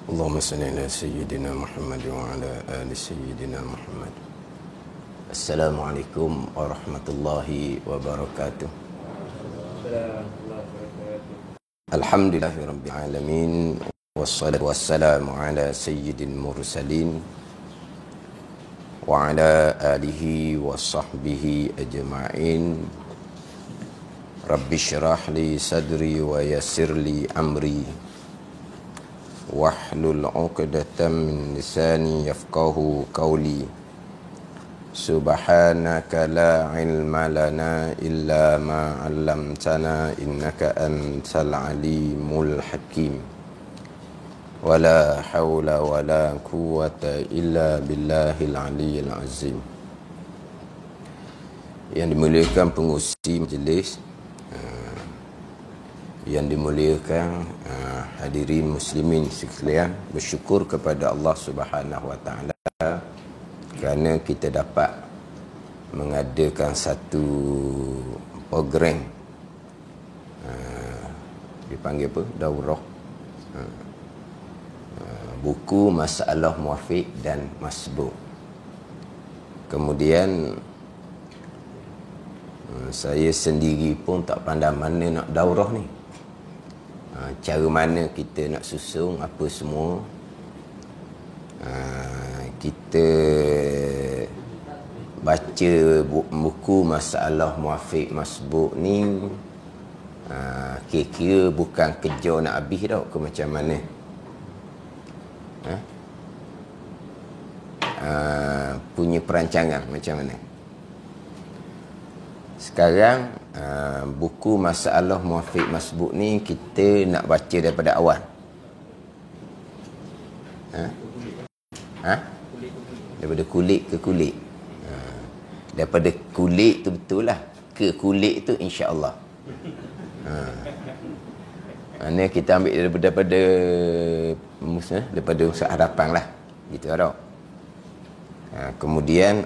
Allahumma salli ala sayyidina Muhammad wa ala ali sayyidina Muhammad. Assalamualaikum warahmatullahi wabarakatuh. Alhamdulillahi rabbil alamin, wassalatu wassalamu ala sayyidil mursalin wa ala alihi wa sahbihi ajma'in. Rabbi syrah li sadri wa yassir li amri wahlul 'uqdatam min lisani yafqahu qawli. Subhanaka la ilma lana illa ma 'allamtana innaka antal alimul hakim. Wala haula wala quwwata illa billahil aliyyil azim. Yang dimuliakan pengurusi majlis, yang dimuliakan hadirin muslimin sekalian, bersyukur kepada Allah Subhanahu wa taala kerana kita dapat mengadakan satu program dipanggil apa? Daurah buku Masalah Muwafiq dan Masbuk. Kemudian saya sendiri pun tak pandai mana nak daurah ni, cara mana kita nak susung apa semua. Kita baca buku Masalah Muwafiq Masbuk ni kira-kira bukan kerja nak habis tau ke macam mana. Punya perancangan macam mana. Sekarang buku Masalah Muwafiq Masbuk ni kita nak baca daripada awal. Daripada kulit ke kulit. Daripada kulit tu betul lah, ke kulit tu insya-Allah. Mana kita ambil daripada Ustaz Harapan lah, gitu tau. Kemudian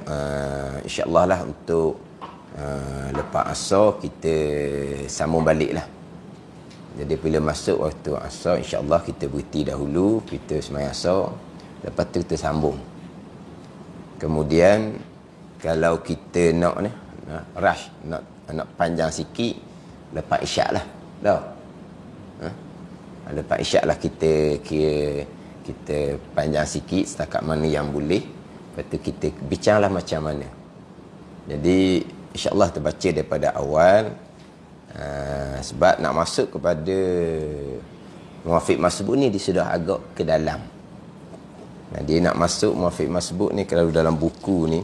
insya-Allah lah untuk lepas asar kita sambung balik lah. Jadi bila masuk waktu asar, insya-Allah kita berhenti dahulu, kita sembahyang asar, lepas tu kita sambung. Kemudian kalau kita nak rush, nak panjang sikit, lepas isyak lah dah. Lepas isyak lah kita panjang sikit setakat mana yang boleh. Lepas tu kita bincanglah macam mana. Jadi insya-Allah terbaca daripada awal. Sebab nak masuk kepada Muwafiq Masbuk ni dia sudah agak ke dalam. Dia nak masuk Muwafiq Masbuk ni kalau dalam buku ni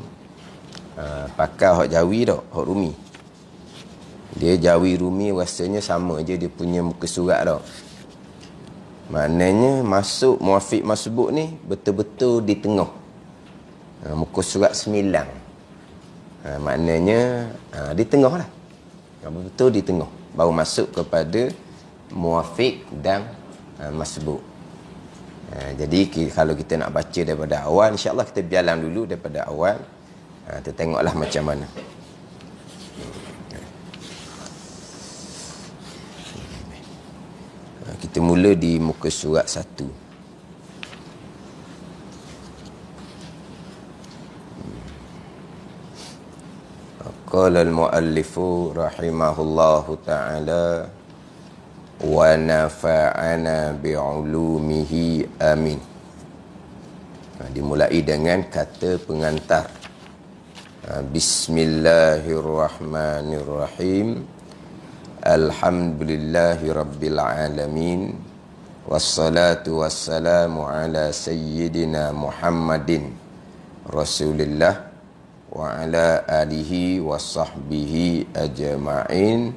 pakai hak Jawi dak, hak Rumi. Dia Jawi Rumi rasanya sama je dia punya muka surat dak. Maknanya masuk Muwafiq Masbuk ni betul-betul di tengah. Muka surat 9. Maknanya di tengah lah. Betul di tengah. Baru masuk kepada Muwafiq dan Masbuk. Jadi kalau kita nak baca daripada awal, insya-Allah kita biarlah dulu daripada awal. Kita tengoklah macam mana. Kita mula di muka surat 1. Qala al-muallifu rahimahullahu ta'ala wa nafa'ana bi'ulumihi amin. Dimulai dengan kata pengantar. Bismillahirrahmanirrahim. Alhamdulillahi rabbil alamin. Wassalatu wassalamu ala sayyidina Muhammadin Rasulillah wa ala alihi wa sahbihi ajma'in.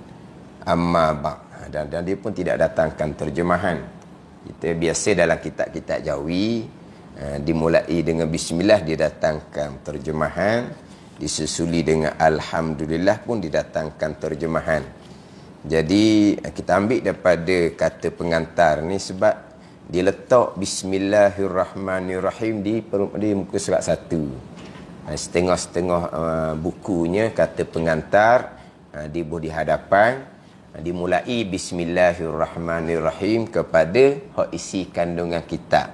Amma ba'd. Dan dia pun tidak datangkan terjemahan. Kita biasa dalam kitab-kitab Jawi dimulai dengan bismillah, dia datangkan terjemahan, disusuli dengan alhamdulillah pun didatangkan terjemahan. Jadi kita ambil daripada kata pengantar ni sebab dia letak bismillahirrahmanirrahim di muka surat 1. Setengah-setengah bukunya kata pengantar di hadapan dimulai bismillahirrahmanirrahim kepada hak isi kandungan kitab.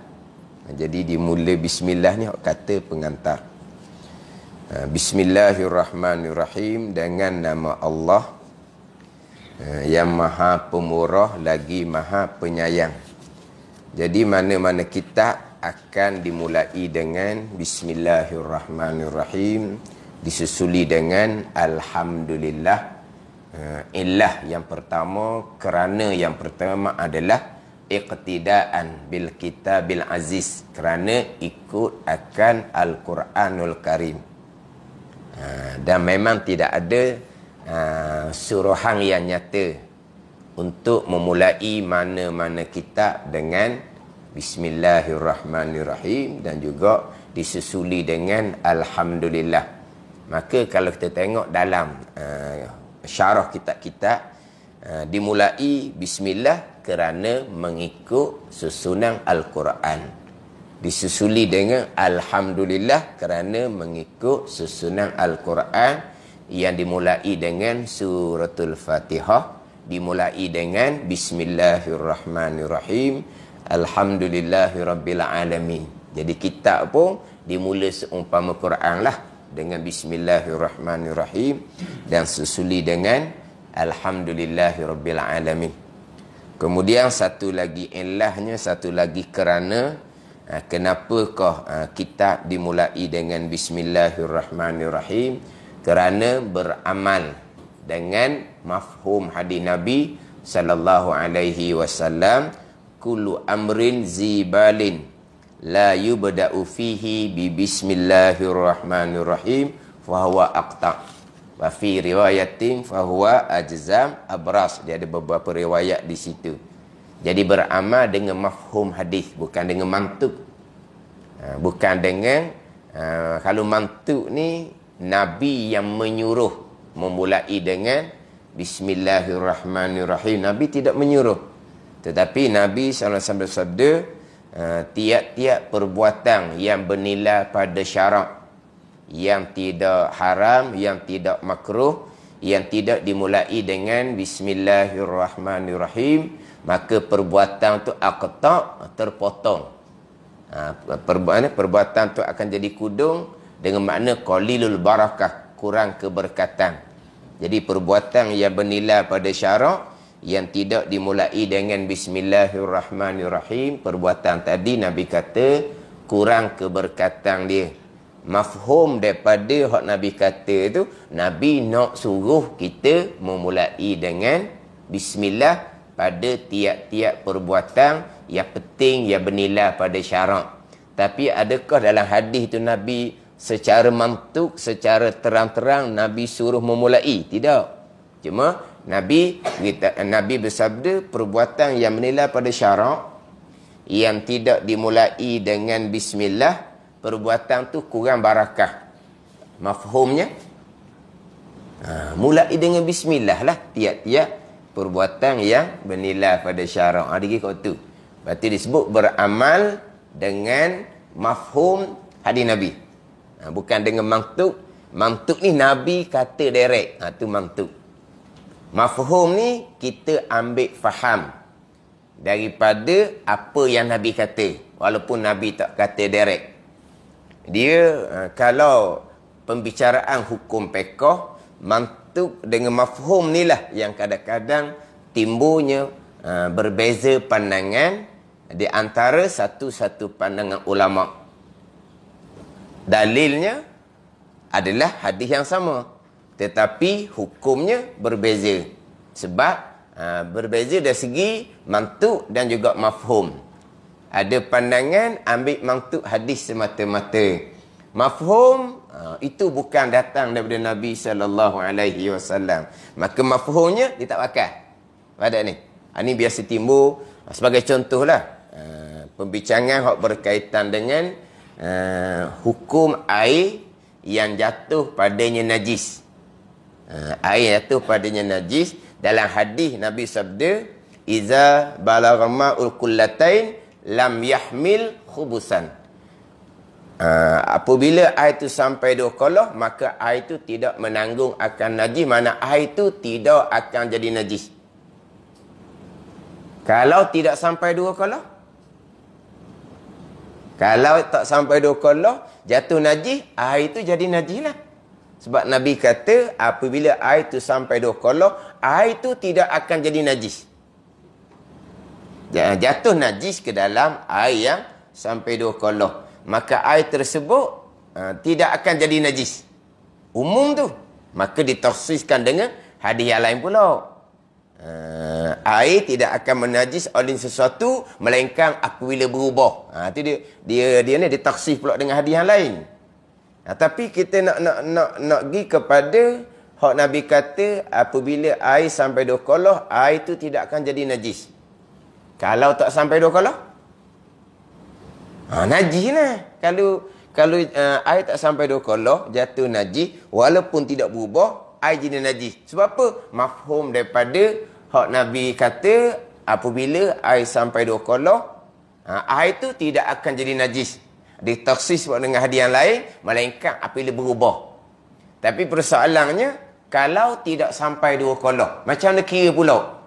Jadi dimulai bismillah ni kata pengantar. Bismillahirrahmanirrahim, dengan nama Allah yang maha pemurah lagi maha penyayang. Jadi mana-mana kita akan dimulai dengan bismillahirrahmanirrahim, disusuli dengan alhamdulillah. Illah yang pertama, kerana yang pertama adalah iqtidaan bil kitabil aziz, kerana ikut akan Al-Quranul Karim. Dan memang tidak ada suruhan yang nyata untuk memulai mana-mana kitab dengan bismillahirrahmanirrahim dan juga disusuli dengan alhamdulillah. Maka kalau kita tengok dalam syarah kitab-kitab, dimulai bismillah kerana mengikut susunan Al-Quran, disusuli dengan alhamdulillah kerana mengikut susunan Al-Quran, yang dimulai dengan suratul Fatihah, dimulai dengan bismillahirrahmanirrahim, alhamdulillahirabbil alamin. Jadi kitab pun dimulai seumpama Quran lah, dengan bismillahirrahmanirrahim dan susuli dengan alhamdulillahirabbil alamin. Kemudian satu lagi illahnya, satu lagi kerana kenapakah kitab dimulai dengan bismillahirrahmanirrahim? Kerana beramal dengan mafhum hadis Nabi sallallahu alaihi wasallam, kullu amrin zibalin la yubda'u fihi bi bismillahirrahmanirrahim fahuwa aqta'. Wa fi riwayatin fahuwa ajzam abras. Dia ada beberapa riwayat di situ. Jadi beramal dengan mafhum hadis, bukan dengan mantuk. Bukan dengan kalau mantuk ni Nabi yang menyuruh memulai dengan bismillahirrahmanirrahim. Nabi tidak menyuruh. Tetapi Nabi SAW bersabda, tiap-tiap perbuatan yang bernilai pada syarak, yang tidak haram, yang tidak makruh, yang tidak dimulai dengan bismillahirrahmanirrahim, maka perbuatan tu aqta', terpotong. Perbuatan tu akan jadi kudung, dengan makna qalilul barakah, kurang keberkatan. Jadi perbuatan yang bernilai pada syarak, yang tidak dimulai dengan bismillahirrahmanirrahim, perbuatan tadi Nabi kata kurang keberkatan dia. Mafhum daripada hak Nabi kata tu, Nabi nak suruh kita memulai dengan bismillah pada tiap-tiap perbuatan yang penting, yang bernilai pada syarak. Tapi adakah dalam hadis tu Nabi secara mantuk, secara terang-terang Nabi suruh memulai? Tidak. Cuma Nabi bersabda perbuatan yang bernilai pada syarak, yang tidak dimulai dengan bismillah, perbuatan tu kurang barakah. Mafhumnya mulai dengan bismillah lah tiap-tiap perbuatan yang bernilai pada syarak. Ada kat tu. Berarti disebut beramal dengan mafhum hadis Nabi. Bukan dengan mantuk. Mantuk ni Nabi kata direct. Tu mantuk. Mafhum ni kita ambil faham daripada apa yang Nabi kata, walaupun Nabi tak kata direct. Dia kalau pembicaraan hukum fiqh, mantuk dengan mafhum ni lah yang kadang-kadang timbulnya berbeza pandangan di antara satu-satu pandangan ulama. Dalilnya adalah hadis yang sama, tetapi hukumnya berbeza. Sebab berbeza dari segi mantuk dan juga mafhum. Ada pandangan ambil mantuk hadis semata-mata. Mafhum itu bukan datang daripada Nabi SAW. Maka mafhumnya dia tak pakai. Pada ni. Ini biasa timbul sebagai contohlah. Pembincangan yang berkaitan dengan hukum air yang jatuh padanya najis. Air jatuh padanya najis. Dalam hadis Nabi sabda, iza balagha ma'ul kullatain lam yahmil khubusan. Apabila air itu sampai 2 kolah, maka air itu tidak menanggung akan najis. Mana air itu tidak akan jadi najis. Kalau tidak sampai 2 kolah, Kalau tak sampai 2 kolah, jatuh najis, air itu jadi najis lah. Sebab Nabi kata, apabila air itu sampai 2 kolah, air itu tidak akan jadi najis. Jatuh najis ke dalam air yang sampai 2 kolah. Maka air tersebut tidak akan jadi najis. Umum tu. Maka ditakhsiskan dengan hadis yang lain pula. Air tidak akan menajis oleh sesuatu melainkan apabila berubah. Itu dia ni ditakhsis pula dengan hadis yang lain. Tapi kita nak pergi kepada hak Nabi kata apabila air sampai 2 kolah, air itu tidak akan jadi najis. Kalau tak sampai 2 kolah, najis lah. Kalau air tak sampai 2 kolah, jatuh najis, walaupun tidak berubah, air jadi najis. Sebab apa? Mafhum daripada hak Nabi kata apabila air sampai 2 kolah, air itu tidak akan jadi najis. Ditakhsis dengan hadis yang lain, melainkan apabila berubah. Tapi persoalannya, kalau tidak sampai 2 kolah, macam mana kira pula?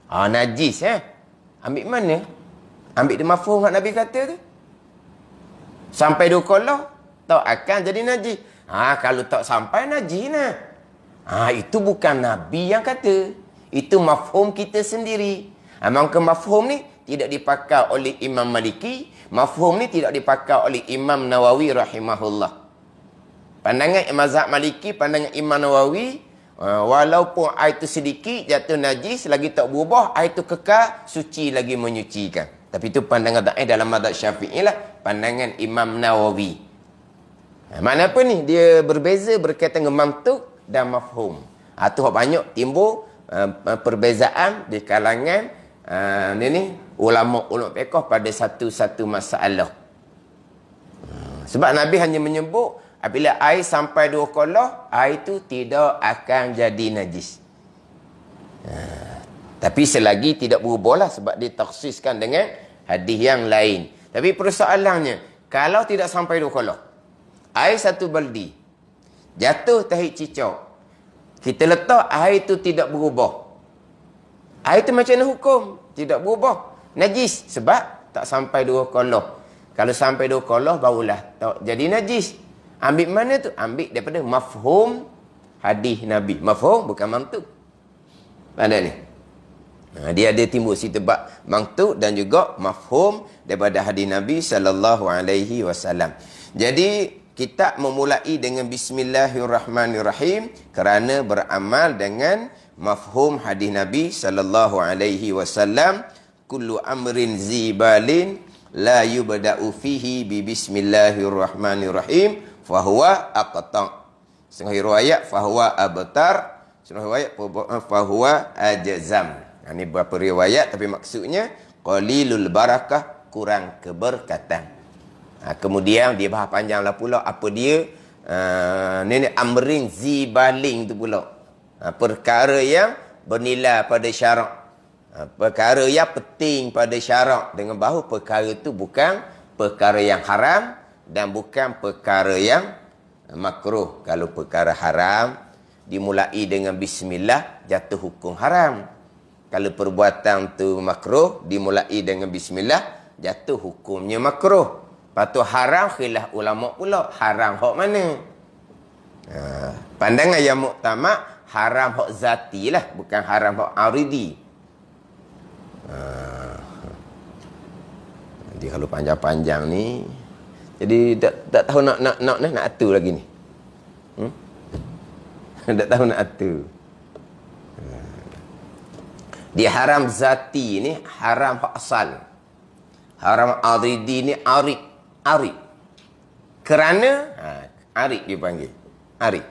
Najis ambil mana? Ambil dia mafhum hak Nabi kata tu. Sampai 2 kolah, tak akan jadi najis. Kalau tak sampai, najis lah. Itu bukan Nabi yang kata. Itu mafhum kita sendiri. Maka mafhum ni tidak dipakai oleh Imam Maliki. Mafhum ni tidak dipakai oleh Imam Nawawi rahimahullah. Pandangan mazhab Maliki, pandangan Imam Nawawi, walaupun air itu sedikit jatuh najis, lagi tak berubah, air itu kekal, suci lagi menyucikan. Tapi itu pandangan dalam mazhab Syafi'i lah, pandangan Imam Nawawi. Mana apa ni? Dia berbeza berkaitan dengan mantuk dan mafhum. Itu banyak timbul perbezaan di kalangan ulama-ulama fiqh pada satu-satu masalah. Sebab Nabi hanya menyebut apabila air sampai 2 kolah, air itu tidak akan jadi najis. Tapi selagi tidak berubahlah sebab ditakhsiskan dengan hadis yang lain. Tapi persoalannya, kalau tidak sampai 2 kolah, air 1 baldi, jatuh tahit cicak, kita letak air itu tidak berubah. Air itu macam mana hukum? Tidak berubah. Najis. Sebab tak sampai 2 kolah. Kalau sampai 2 kolah, barulah tak jadi najis. Ambil mana tu? Ambil daripada mafhum hadis Nabi. Mafhum bukan mantuk. Mana ni? Dia ada timbul situ bab mantuk dan juga mafhum daripada hadis Nabi SAW. Jadi kita memulai dengan bismillahirrahmanirrahim kerana beramal dengan mafhum hadis Nabi SAW. Kullu amrin zibalin la yubda'u fihi bi bismillahirrahmanirrahim fahuwa aqta'. Setengah riwayat fahuwa abtar, setengah riwayat fahuwa ajzam. Ini beberapa riwayat tapi maksudnya qalilul barakah, kurang keberkatan. Kemudian dia bahas panjanglah pula apa dia amrin zibaling tu pula. Perkara yang bernilai pada syarak. Perkara yang penting pada syarak, dengan bahawa perkara itu bukan perkara yang haram dan bukan perkara yang makruh. Kalau perkara haram dimulai dengan bismillah, jatuh hukum haram. Kalau perbuatan tu makruh dimulai dengan bismillah, jatuh hukumnya makruh. Lepas tu haram, khilaf ulama pula, haram hak mana? Pandangan yang muktamad, haram hak zati lah, bukan haram hak aridi. Jadi kalau panjang-panjang ni, jadi tak tahu nak atur lagi ni. Tak tahu nak atur. Dia haram zati ni haram hak asal. Haram aridi ni arid. Kerana arid dia panggil. Arid.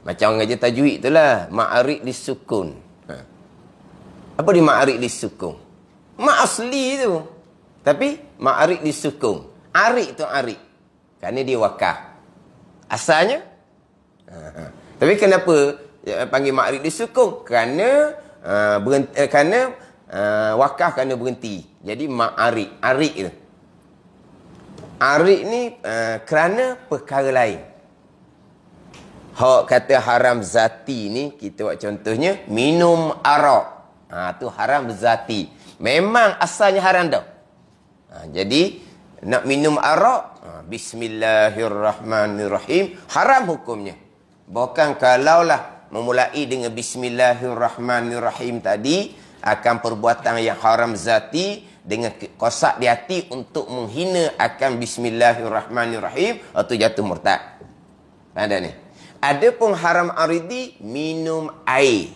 Macam orang aja tajwid itulah, ma'arid disukun. Apa dia ma'arid disukun? Ma asli tu. Tapi ma'arid disukun. Arid tu arid. Kerana dia wakaf. Asalnya tapi kenapa panggil ma'arid disukun? Kerana kerana wakaf, kerana berhenti. Jadi ma'arid, arid tu. Arid ni kerana perkara lain. Hak kata haram zati ni, kita buat contohnya minum arak. Tu haram zati. Memang asalnya haram dah. Jadi Nak minum arak, bismillahirrahmanirrahim, haram hukumnya. Bukan kalaulah memulai dengan bismillahirrahmanirrahim tadi akan perbuatan yang haram zati dengan kosak di hati untuk menghina akan bismillahirrahmanirrahim, atau jatuh murtad. Ada ni. Adapun haram aridi, minum air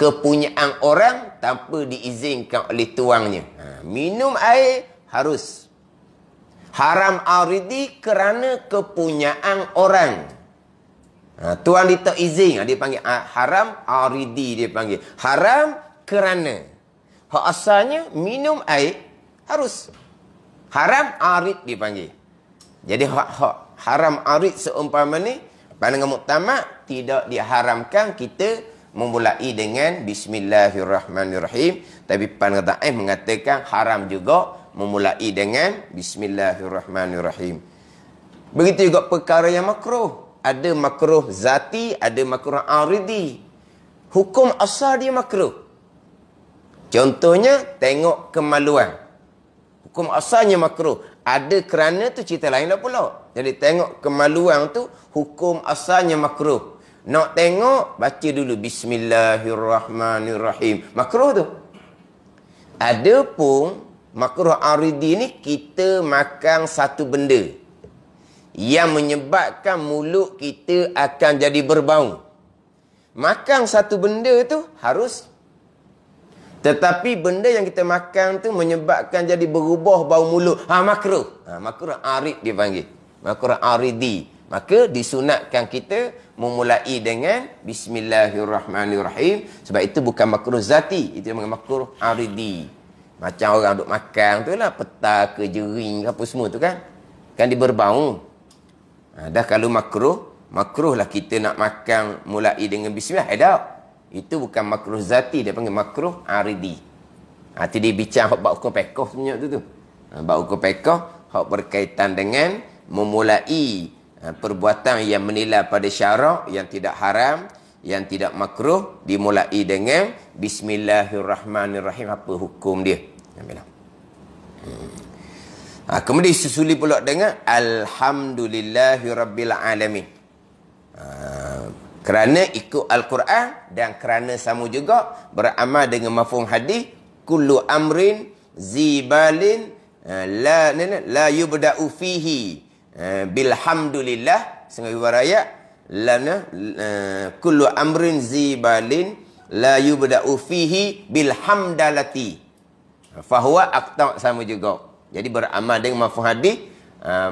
kepunyaan orang tanpa diizinkan oleh tuangnya. Minum air harus. Haram aridi kerana kepunyaan orang. Tuan dia tak izin, dia panggil haram aridi, dia panggil. Haram kerana. Hak asalnya minum air harus. Haram arid dia panggil. Jadi hak haram arid seumpama ni, pandangan muktamad tidak diharamkan kita memulai dengan bismillahirrahmanirrahim, tapi pandangan ta'if mengatakan haram juga memulai dengan bismillahirrahmanirrahim. Begitu juga perkara yang makruh. Ada makruh zati, ada makruh aridi. Hukum asal dia makruh. Contohnya, tengok kemaluan. Hukum asalnya makruh. Ada kerana tu cerita lain dah pula. Jadi tengok kemaluan tu, hukum asalnya makruh. Nak tengok, baca dulu bismillahirrahmanirrahim. Makruh tu. Adapun makruh aridi ni, kita makan satu benda yang menyebabkan mulut kita akan jadi berbau. Makan satu benda tu harus. Tetapi benda yang kita makan tu menyebabkan jadi berubah bau mulut. Makruh. Makruh arid dia panggil. Makruh aridi. Maka disunatkan kita memulai dengan bismillahirrahmanirrahim. Sebab itu bukan makruh zati. Itu yang makruh aridi. Macam orang duk makan tu lah. Peta ke jering ke apa semua tu kan. Kan dia berbau. Dah kalau makruh lah kita nak makan mulai dengan bismillah. Tak. Itu bukan makruh zati, dia panggil makruh aridi. Itu dia bincang hak hukum fiqh punya tu. Bab hukum fiqh hak berkaitan dengan memulai perbuatan yang menilai pada syarak, yang tidak haram, yang tidak makruh, dimulai dengan bismillahirrahmanirrahim. Apa hukum dia? Kemudian susuli pula dengan alhamdulillahirabbilalamin. Kerana ikut Al-Quran dan kerana sama juga beramal dengan mafhum hadis, kullu amrin zibalin la yubda'u fihi bilhamdulillah. Setengah ayat, kullu amrin zibalin la yubda'u fihi bilhamdalati fahuwa aqta', sama juga. Jadi beramal dengan mafhum hadis,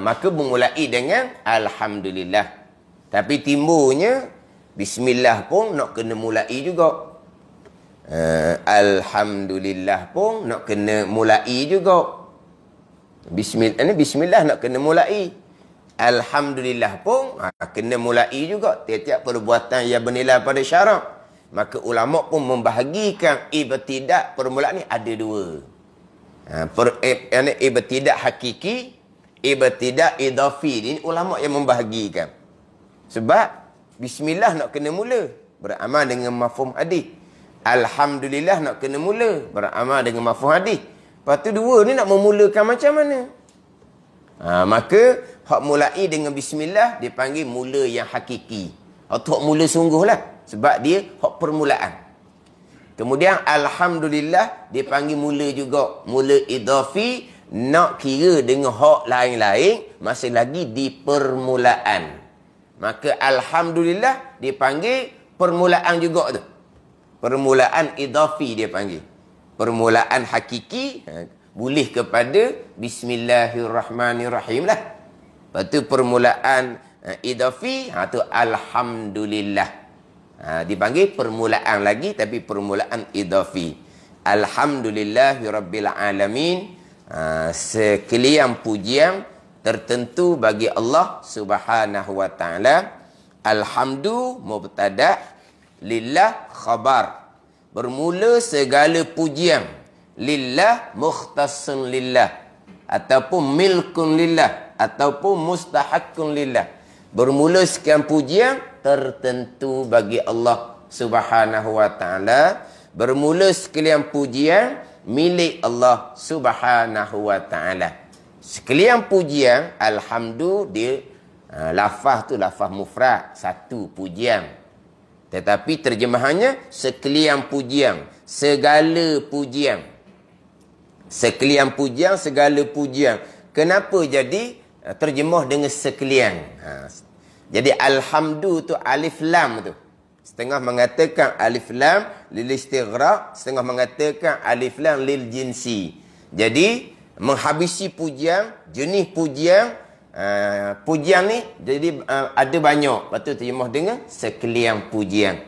maka memulai dengan alhamdulillah. Tapi timbulnya bismillah pun nak kena mulai juga. Alhamdulillah pun nak kena mulai juga. Bismillah nak kena mulai. Alhamdulillah pun kena mulai juga. Tiap-tiap perbuatan yang bernilai pada syarak. Maka ulama pun membahagikan ibtidak permulaan ni ada dua. Ibtidak hakiki, ibtidak idafi. Ini ulama yang membahagikan. Sebab bismillah nak kena mula, beramal dengan mafhum hadis. Alhamdulillah nak kena mula, beramal dengan mafhum hadis. Lepas tu dua ni nak memulakan macam mana? Maka hak mulai dengan bismillah dipanggil mula yang hakiki. Atau hak mula sungguhlah. Sebab dia hak permulaan. Kemudian alhamdulillah dipanggil mula juga. Mula idafi, nak kira dengan hak lain-lain masih lagi di permulaan. Maka alhamdulillah dipanggil permulaan juga tu. Permulaan idafi dia panggil. Permulaan hakiki boleh kepada bismillahirrahmanirrahim lah. Lepas tu permulaan idafi, tu alhamdulillah. Dipanggil permulaan lagi, tapi permulaan idafi. Alhamdulillahirabbil alamin. Sekalian pujian tertentu bagi Allah Subhanahu wa taala. Alhamdu mubtada, lillah khabar. Bermula segala pujian. Lillah mukhtassun lillah, ataupun milkun lillah, ataupun mustahaqqun lillah. Bermula sekian pujian tertentu bagi Allah Subhanahu wa taala. Bermula sekalian pujian milik Allah Subhanahu wa taala. Sekalian pujian, alhamdu, dia lafaz tu lafaz mufrad, satu pujian. Tetapi terjemahannya sekalian pujian, segala pujian. Sekalian pujian, segala pujian. Kenapa jadi terjemah dengan sekalian? Jadi alhamdu tu alif lam tu. Setengah mengatakan alif lam lil istighraq, setengah mengatakan alif lam lil jinsi. Jadi menghabisi pujian, jenis pujian, pujian ni jadi ada banyak. Lepas tu terjemah dengan sekalian pujian.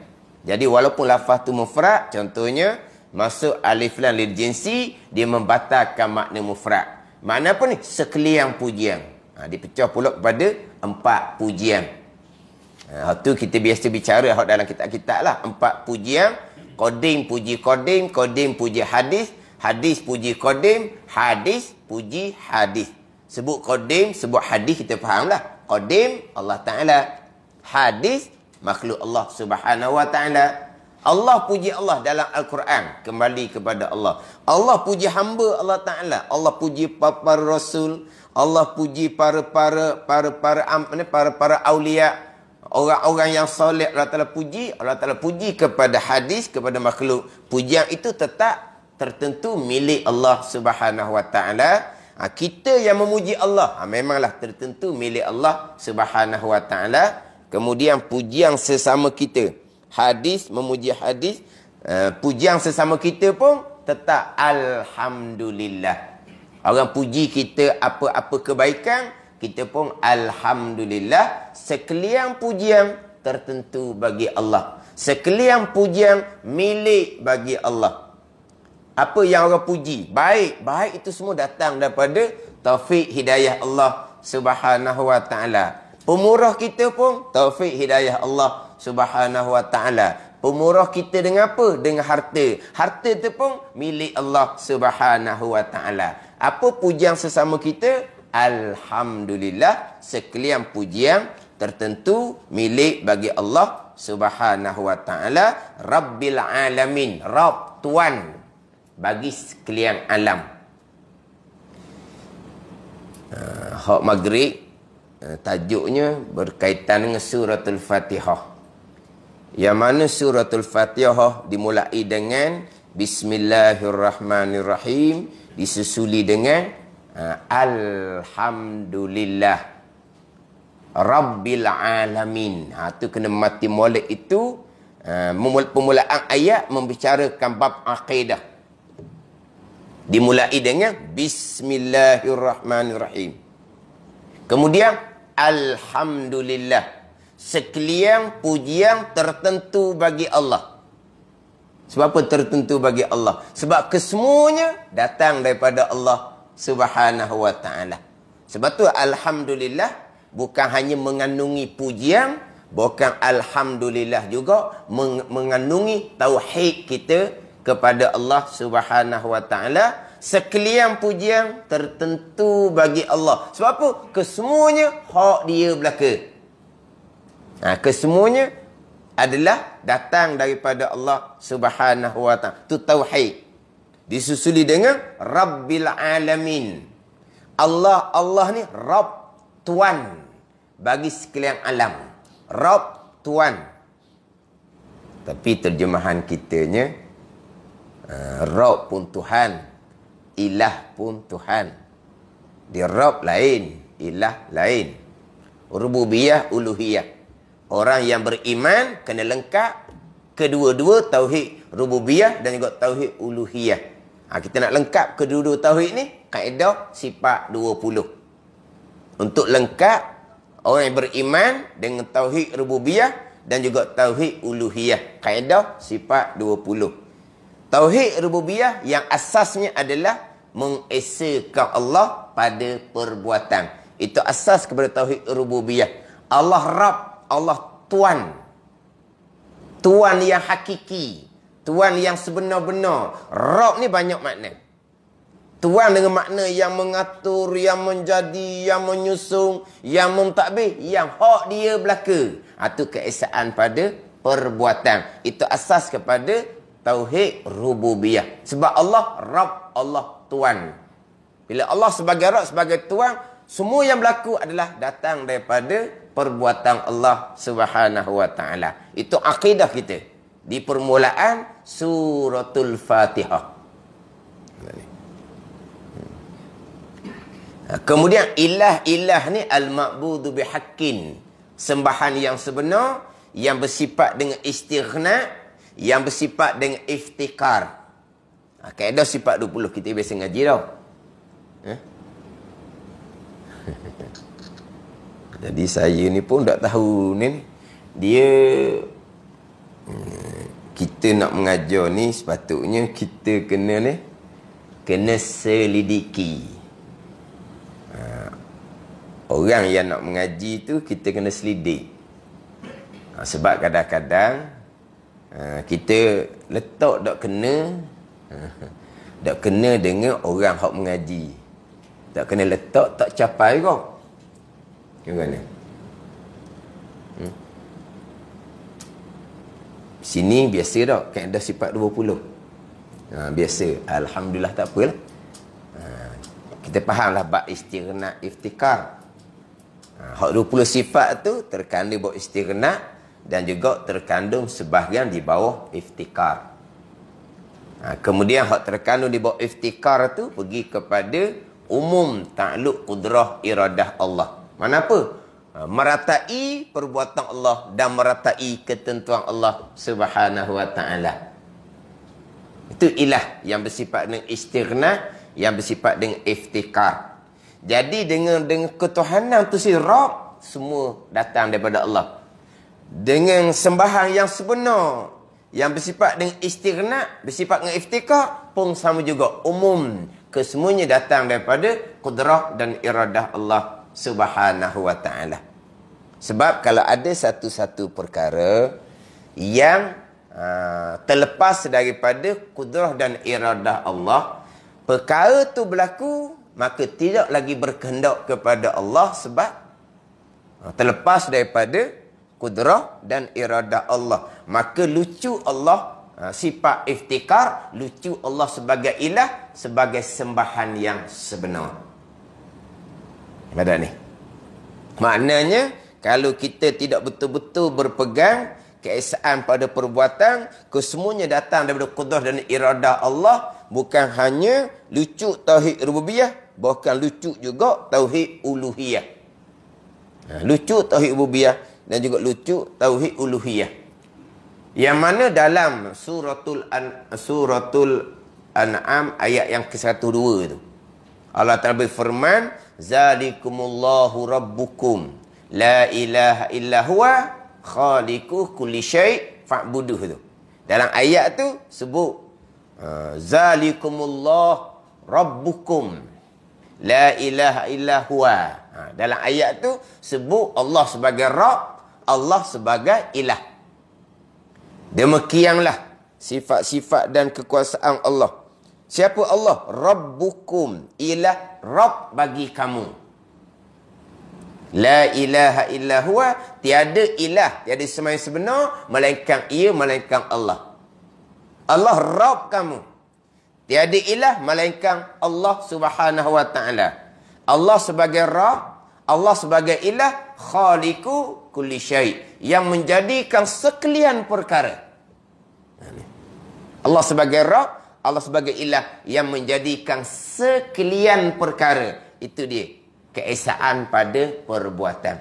Jadi walaupun lafaz tu mufrad, contohnya masuk alif lam lil jinsi, dia membatalkan makna mufrad. Makna apa ni? Sekalian pujian. Dipecah pula kepada 4 pujian. Tu kita biasa bicara dalam kitab-kitab lah. 4 pujian. Qadim puji qadim, qadim puji hadis, hadis puji qadim, hadis puji hadis. Sebut qadim, sebut hadis, kita faham lah. Qadim Allah Ta'ala, hadis makhluk Allah Subhanahu Wa Ta'ala. Allah puji Allah dalam Al-Quran, kembali kepada Allah. Allah puji hamba Allah Ta'ala. Allah puji para rasul. Allah puji para aulia. Orang-orang yang soleh Allah Ta'ala puji. Allah Ta'ala puji kepada hadis, kepada makhluk. Pujian itu tetap tertentu milik Allah Subhanahu Wa Ta'ala. Kita yang memuji Allah, memanglah tertentu milik Allah Subhanahu Wa Ta'ala. Kemudian pujian sesama kita, hadis, memuji hadis, pujian sesama kita pun tetap alhamdulillah. Orang puji kita apa-apa kebaikan, kita pun alhamdulillah. Sekalian pujian tertentu bagi Allah. Sekalian pujian milik bagi Allah. Apa yang orang puji? Baik. Baik itu semua datang daripada taufik hidayah Allah Subhanahu Wa Ta'ala. Pemurah kita pun taufik hidayah Allah Subhanahu Wa Ta'ala. Pemurah kita dengan apa? Dengan harta. Harta itu pun milik Allah Subhanahu Wa Ta'ala. Apa pujian sesama kita? Alhamdulillah. Sekalian pujian tertentu milik bagi Allah Subhanahu Wa Ta'ala. Rabbil alamin. Rabb, Tuan bagi sekalian alam. Hak maghrib, tajuknya berkaitan dengan suratul Fatihah. Yang mana suratul Fatihah dimulai dengan Bismillahirrahmanirrahim, disusuli dengan Alhamdulillah Rabbil alamin. Itu kena mati molek itu. Permulaan ayat membicarakan bab akidah. Dimulai dengan Bismillahirrahmanirrahim. Kemudian Alhamdulillah. Sekalian pujian tertentu bagi Allah. Sebab apa tertentu bagi Allah? Sebab kesemuanya datang daripada Allah Subhanahu Wa Ta'ala. Sebab tu Alhamdulillah bukan hanya mengandungi pujian, bukan Alhamdulillah juga mengandungi tauhid kita kepada Allah Subhanahu Wa Ta'ala. Sekalian pujian tertentu bagi Allah. Sebab apa? Kesemuanya hak dia belaka. Kesemuanya adalah datang daripada Allah Subhanahu Wa Ta'ala. Itu tauhid. Disusuli dengan Rabbil alamin. Allah ni Rabb, Tuan bagi sekalian alam. Rabb, Tuan. Tapi terjemahan kitanya, Rabb pun Tuhan, ilah pun Tuhan. Dia Rabb lain, ilah lain. Rububiyah, uluhiyah. Orang yang beriman kena lengkap kedua-dua tauhid rububiyah dan juga tauhid uluhiyah. Kita nak lengkap kedua-dua tauhid ni, kaedah sifat 20. Untuk lengkap orang yang beriman dengan tauhid rububiyah dan juga tauhid uluhiyah, kaedah sifat 20. Tauhid rububiyah yang asasnya adalah mengesakan Allah pada perbuatan. Itu asas kepada tauhid rububiyah. Allah Rabb, Allah Tuan. Tuan yang hakiki. Tuan yang sebenar-benar. Rabb ni banyak makna. Tuan dengan makna yang mengatur, yang menjadi, yang menyusung, yang mentadbir, yang hak dia belaka. Itu keesaan pada perbuatan. Itu asas kepada tauhid rububiyah. Sebab Allah Rabb, Allah Tuan. Bila Allah sebagai Rabb, sebagai Tuhan, semua yang berlaku adalah datang daripada perbuatan Allah Subhanahu wa taala. Itu akidah kita di permulaan suratul Fatihah. Kemudian ilah ni al-ma'budu bihaqqin, sembahan yang sebenar, yang bersifat dengan istighna, yang bersifat dengan iftikar. Kaedah sifat 20 kita biasa ngaji tau. Jadi saya ni pun tak tahu ni. Dia kita nak mengajar ni sepatutnya kita kena selidiki. Orang yang nak mengaji tu kita kena selidik. Sebab kadang-kadang kita letak tak kena dengan orang hak mengaji. Tak kena letak tak capai kau. Gimana? Sini biasa tak kaedah sifat 20. Biasa. Alhamdulillah tak apalah. Kita fahamlah bab istighna, iftikar. Hak 20 sifat tu terkandung bab istighna dan juga terkandung sebahagian di bawah iftikar. Kemudian hak terkandung di bawah iftikar tu pergi kepada umum ta'alluq qudrah iradah Allah. Mana apa? Meratai perbuatan Allah dan meratai ketentuan Allah Subhanahu wa taala. Itu ilah yang bersifat dengan istighna, yang bersifat dengan iftikar. Jadi dengan ketuhanan tu si Rabb, semua datang daripada Allah. Dengan sembahan yang sebenar, yang bersifat dengan istighna, bersifat dengan iftikar, pun sama juga umum. Kesemuanya datang daripada kudrah dan iradah Allah Subhanahu wa ta'ala. Sebab kalau ada satu-satu perkara yang terlepas daripada kudrah dan iradah Allah, perkara tu berlaku, maka tidak lagi berkehendak kepada Allah sebab terlepas daripada kudrah dan iradah Allah. Maka lucu Allah sifat iftikar, lucu Allah sebagai ilah, sebagai sembahan yang sebenar. Ada ni. Maknanya kalau kita tidak betul-betul berpegang keesaan pada perbuatan, kesemuanya datang daripada kudrah dan iradah Allah, bukan hanya lucu tauhid rububiyah, bahkan lucu juga tauhid uluhiyah. Lucu tauhid rububiyah dan juga lucu tauhid uluhiyah. Yang mana dalam suratul An'am ayat yang ke-102 tu, Allah Ta'ala berfirman, zalikumullahu rabbukum la ilaha illa huwa khaliqu kulli syai' fa'buduh tu. Dalam ayat tu sebut zalikumullah rabbukum la ilaha illa huwa. Dalam ayat tu sebut Allah sebagai Rabb, Allah sebagai ilah. Demikianlah sifat-sifat dan kekuasaan Allah. Siapa Allah? Rabbukum, ilah, Rabb bagi kamu. La ilaha illa huwa, tiada ilah, tiada sembahyang sebenar melainkan ia, melainkan Allah. Allah Rabb kamu. Tiada ilah melainkan Allah Subhanahu wa taala. Allah sebagai Rabb, Allah sebagai ilah, khaliqu kulli syai', yang menjadikan sekalian perkara. Allah sebagai Rabb, Allah sebagai ilah yang menjadikan sekalian perkara. Itu dia keesaan pada perbuatan.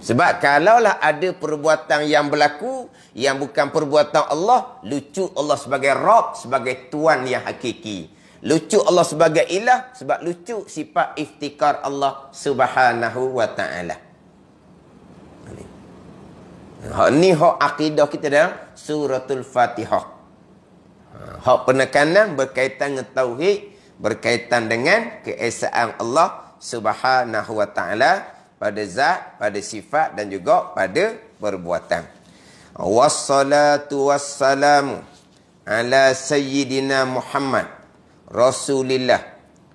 Sebab kalaulah ada perbuatan yang berlaku yang bukan perbuatan Allah, lucu Allah sebagai Rabb, sebagai Tuan yang hakiki. Lucu Allah sebagai ilah sebab lucu sifat iftikar Allah Subhanahu wa taala. Ni hak akidah kita dalam suratul Fatihah. Hak penekanan berkaitan dengan tauhid, berkaitan dengan keesaan Allah Subhanahu wa taala pada zat, pada sifat dan juga pada perbuatan. Wassalatu wassalamu ala sayyidina Muhammad Rasulillah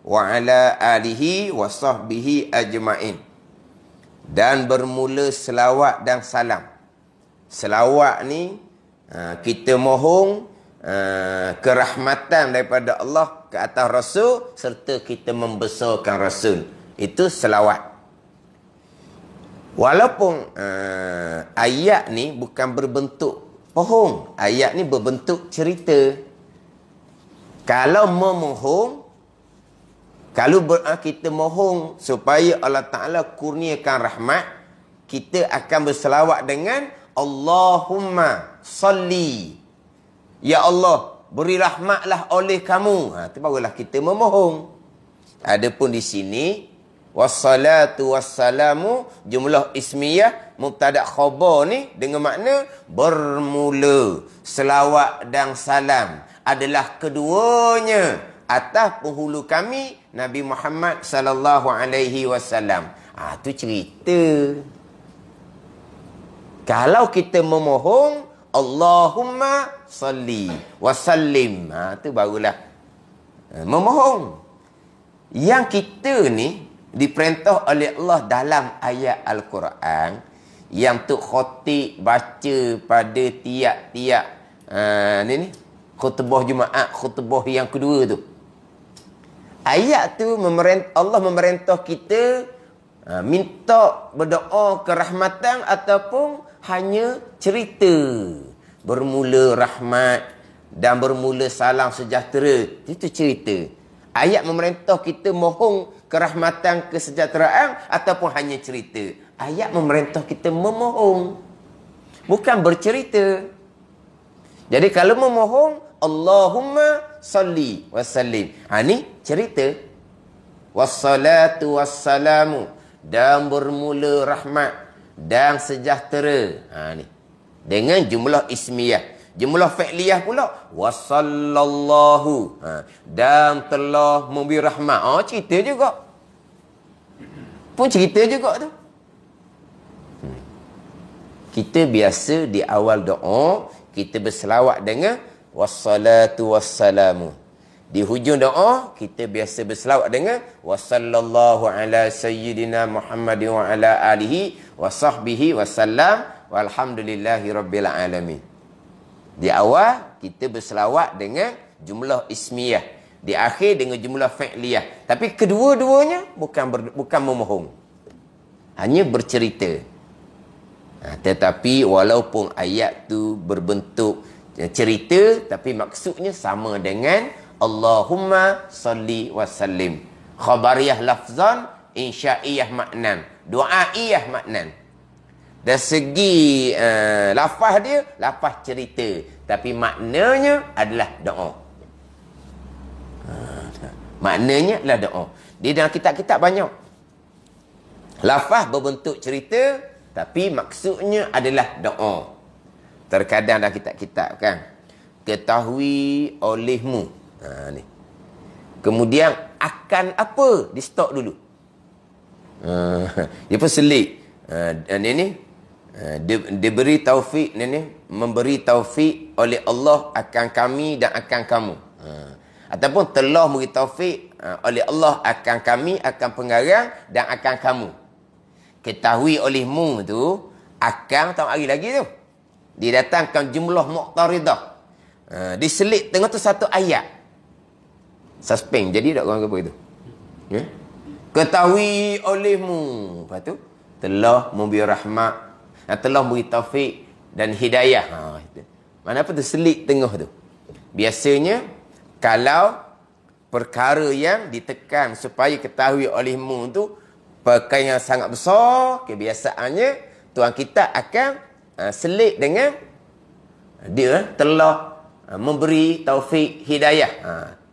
wa ala alihi wa sahbihi ajma'in. Dan bermula selawat dan salam. Selawat ni kita mohon kerahmatan daripada Allah ke atas Rasul serta kita membesarkan Rasul. Itu selawat. Walaupun ayat ni bukan berbentuk pohon. Ayat ni berbentuk cerita. Kalau memohon, kalau kita mohon supaya Allah Ta'ala kurniakan rahmat, kita akan berselawat dengan Allahumma salli. Ya Allah, beri rahmatlah oleh kamu. Itu barulah kita memohon. Adapun di sini, wassalatu wassalamu, jumlah ismiyah, mubtada' khabar ni dengan makna bermula. Selawat dan salam adalah keduanya atas penghulu kami, Nabi Muhammad sallallahu alaihi wasallam. Tu cerita. Kalau kita memohon Allahumma salli wa sallim, tu barulah memohon. Yang kita ni diperintah oleh Allah dalam ayat Al-Quran yang Tok Khatib baca pada tiap-tiap khutbah Jumaat, khutbah yang kedua tu. Ayat tu Allah memerintah kita minta berdoa kerahmatan ataupun hanya cerita. Bermula rahmat dan bermula salam sejahtera. Itu cerita. Ayat memerintah kita mohon kerahmatan, kesejahteraan ataupun hanya cerita. Ayat memerintah kita memohon. Bukan bercerita. Jadi kalau memohon, Allahumma salli wa sallim. Ni cerita. Wassalatu wassalamu. Dan bermula rahmat dan sejahtera. Ni. Dengan jumlah ismiyah. Jumlah fi'liyah pula. Wassallallahu. Dan telah memberi rahmat. Cerita juga. Pun cerita juga tu. Kita biasa di awal doa, kita berselawat dengan wassalatu wassalamu. Di hujung doa, kita biasa berselawat dengan wassallallahu ala sayyidina Muhammadin wa ala alihi wa sahbihi wasallam walhamdulillahi rabbil alamin. Di awal, kita berselawat dengan jumlah ismiyah. Di akhir dengan jumlah fi'liyah. Tapi kedua-duanya bukan memohon. Hanya bercerita. Tetapi walaupun ayat tu berbentuk cerita, tapi maksudnya sama dengan Allahumma salli wa sallim. Khabariyah lafzan, insya'iyah maknan, du'a'iyah maknan. Dari segi lafaz dia, lafaz cerita, tapi maknanya adalah doa. Maknanya adalah doa. Di dalam kitab-kitab banyak lafaz berbentuk cerita, tapi maksudnya adalah doa. Terkadang dalam kitab-kitab kan, ketahui olehmu. Ni. Kemudian akan apa? Di stok dulu. Dia pun selit. Diberi taufik, memberi taufik oleh Allah akan kami dan akan kamu. Ataupun telah memberi taufik oleh Allah akan kami, akan pengarang dan akan kamu. Ketahui olehmu tu, akan tahu hari lagi tu. Didatangkan jumlah muqtaridah. Diselit tengah tu satu ayat. Suspend. Jadi tak orang apa itu? Ketahui olehmu. Lepas tu, telah memberi rahmat, telah memberi taufik dan hidayah. Mana apa tu? Selit tengah tu. Biasanya, kalau perkara yang ditekan supaya ketahui olehmu tu, perkara yang sangat besar, kebiasaannya, Tuhan kita akan selit dengan dia telah memberi taufik hidayah.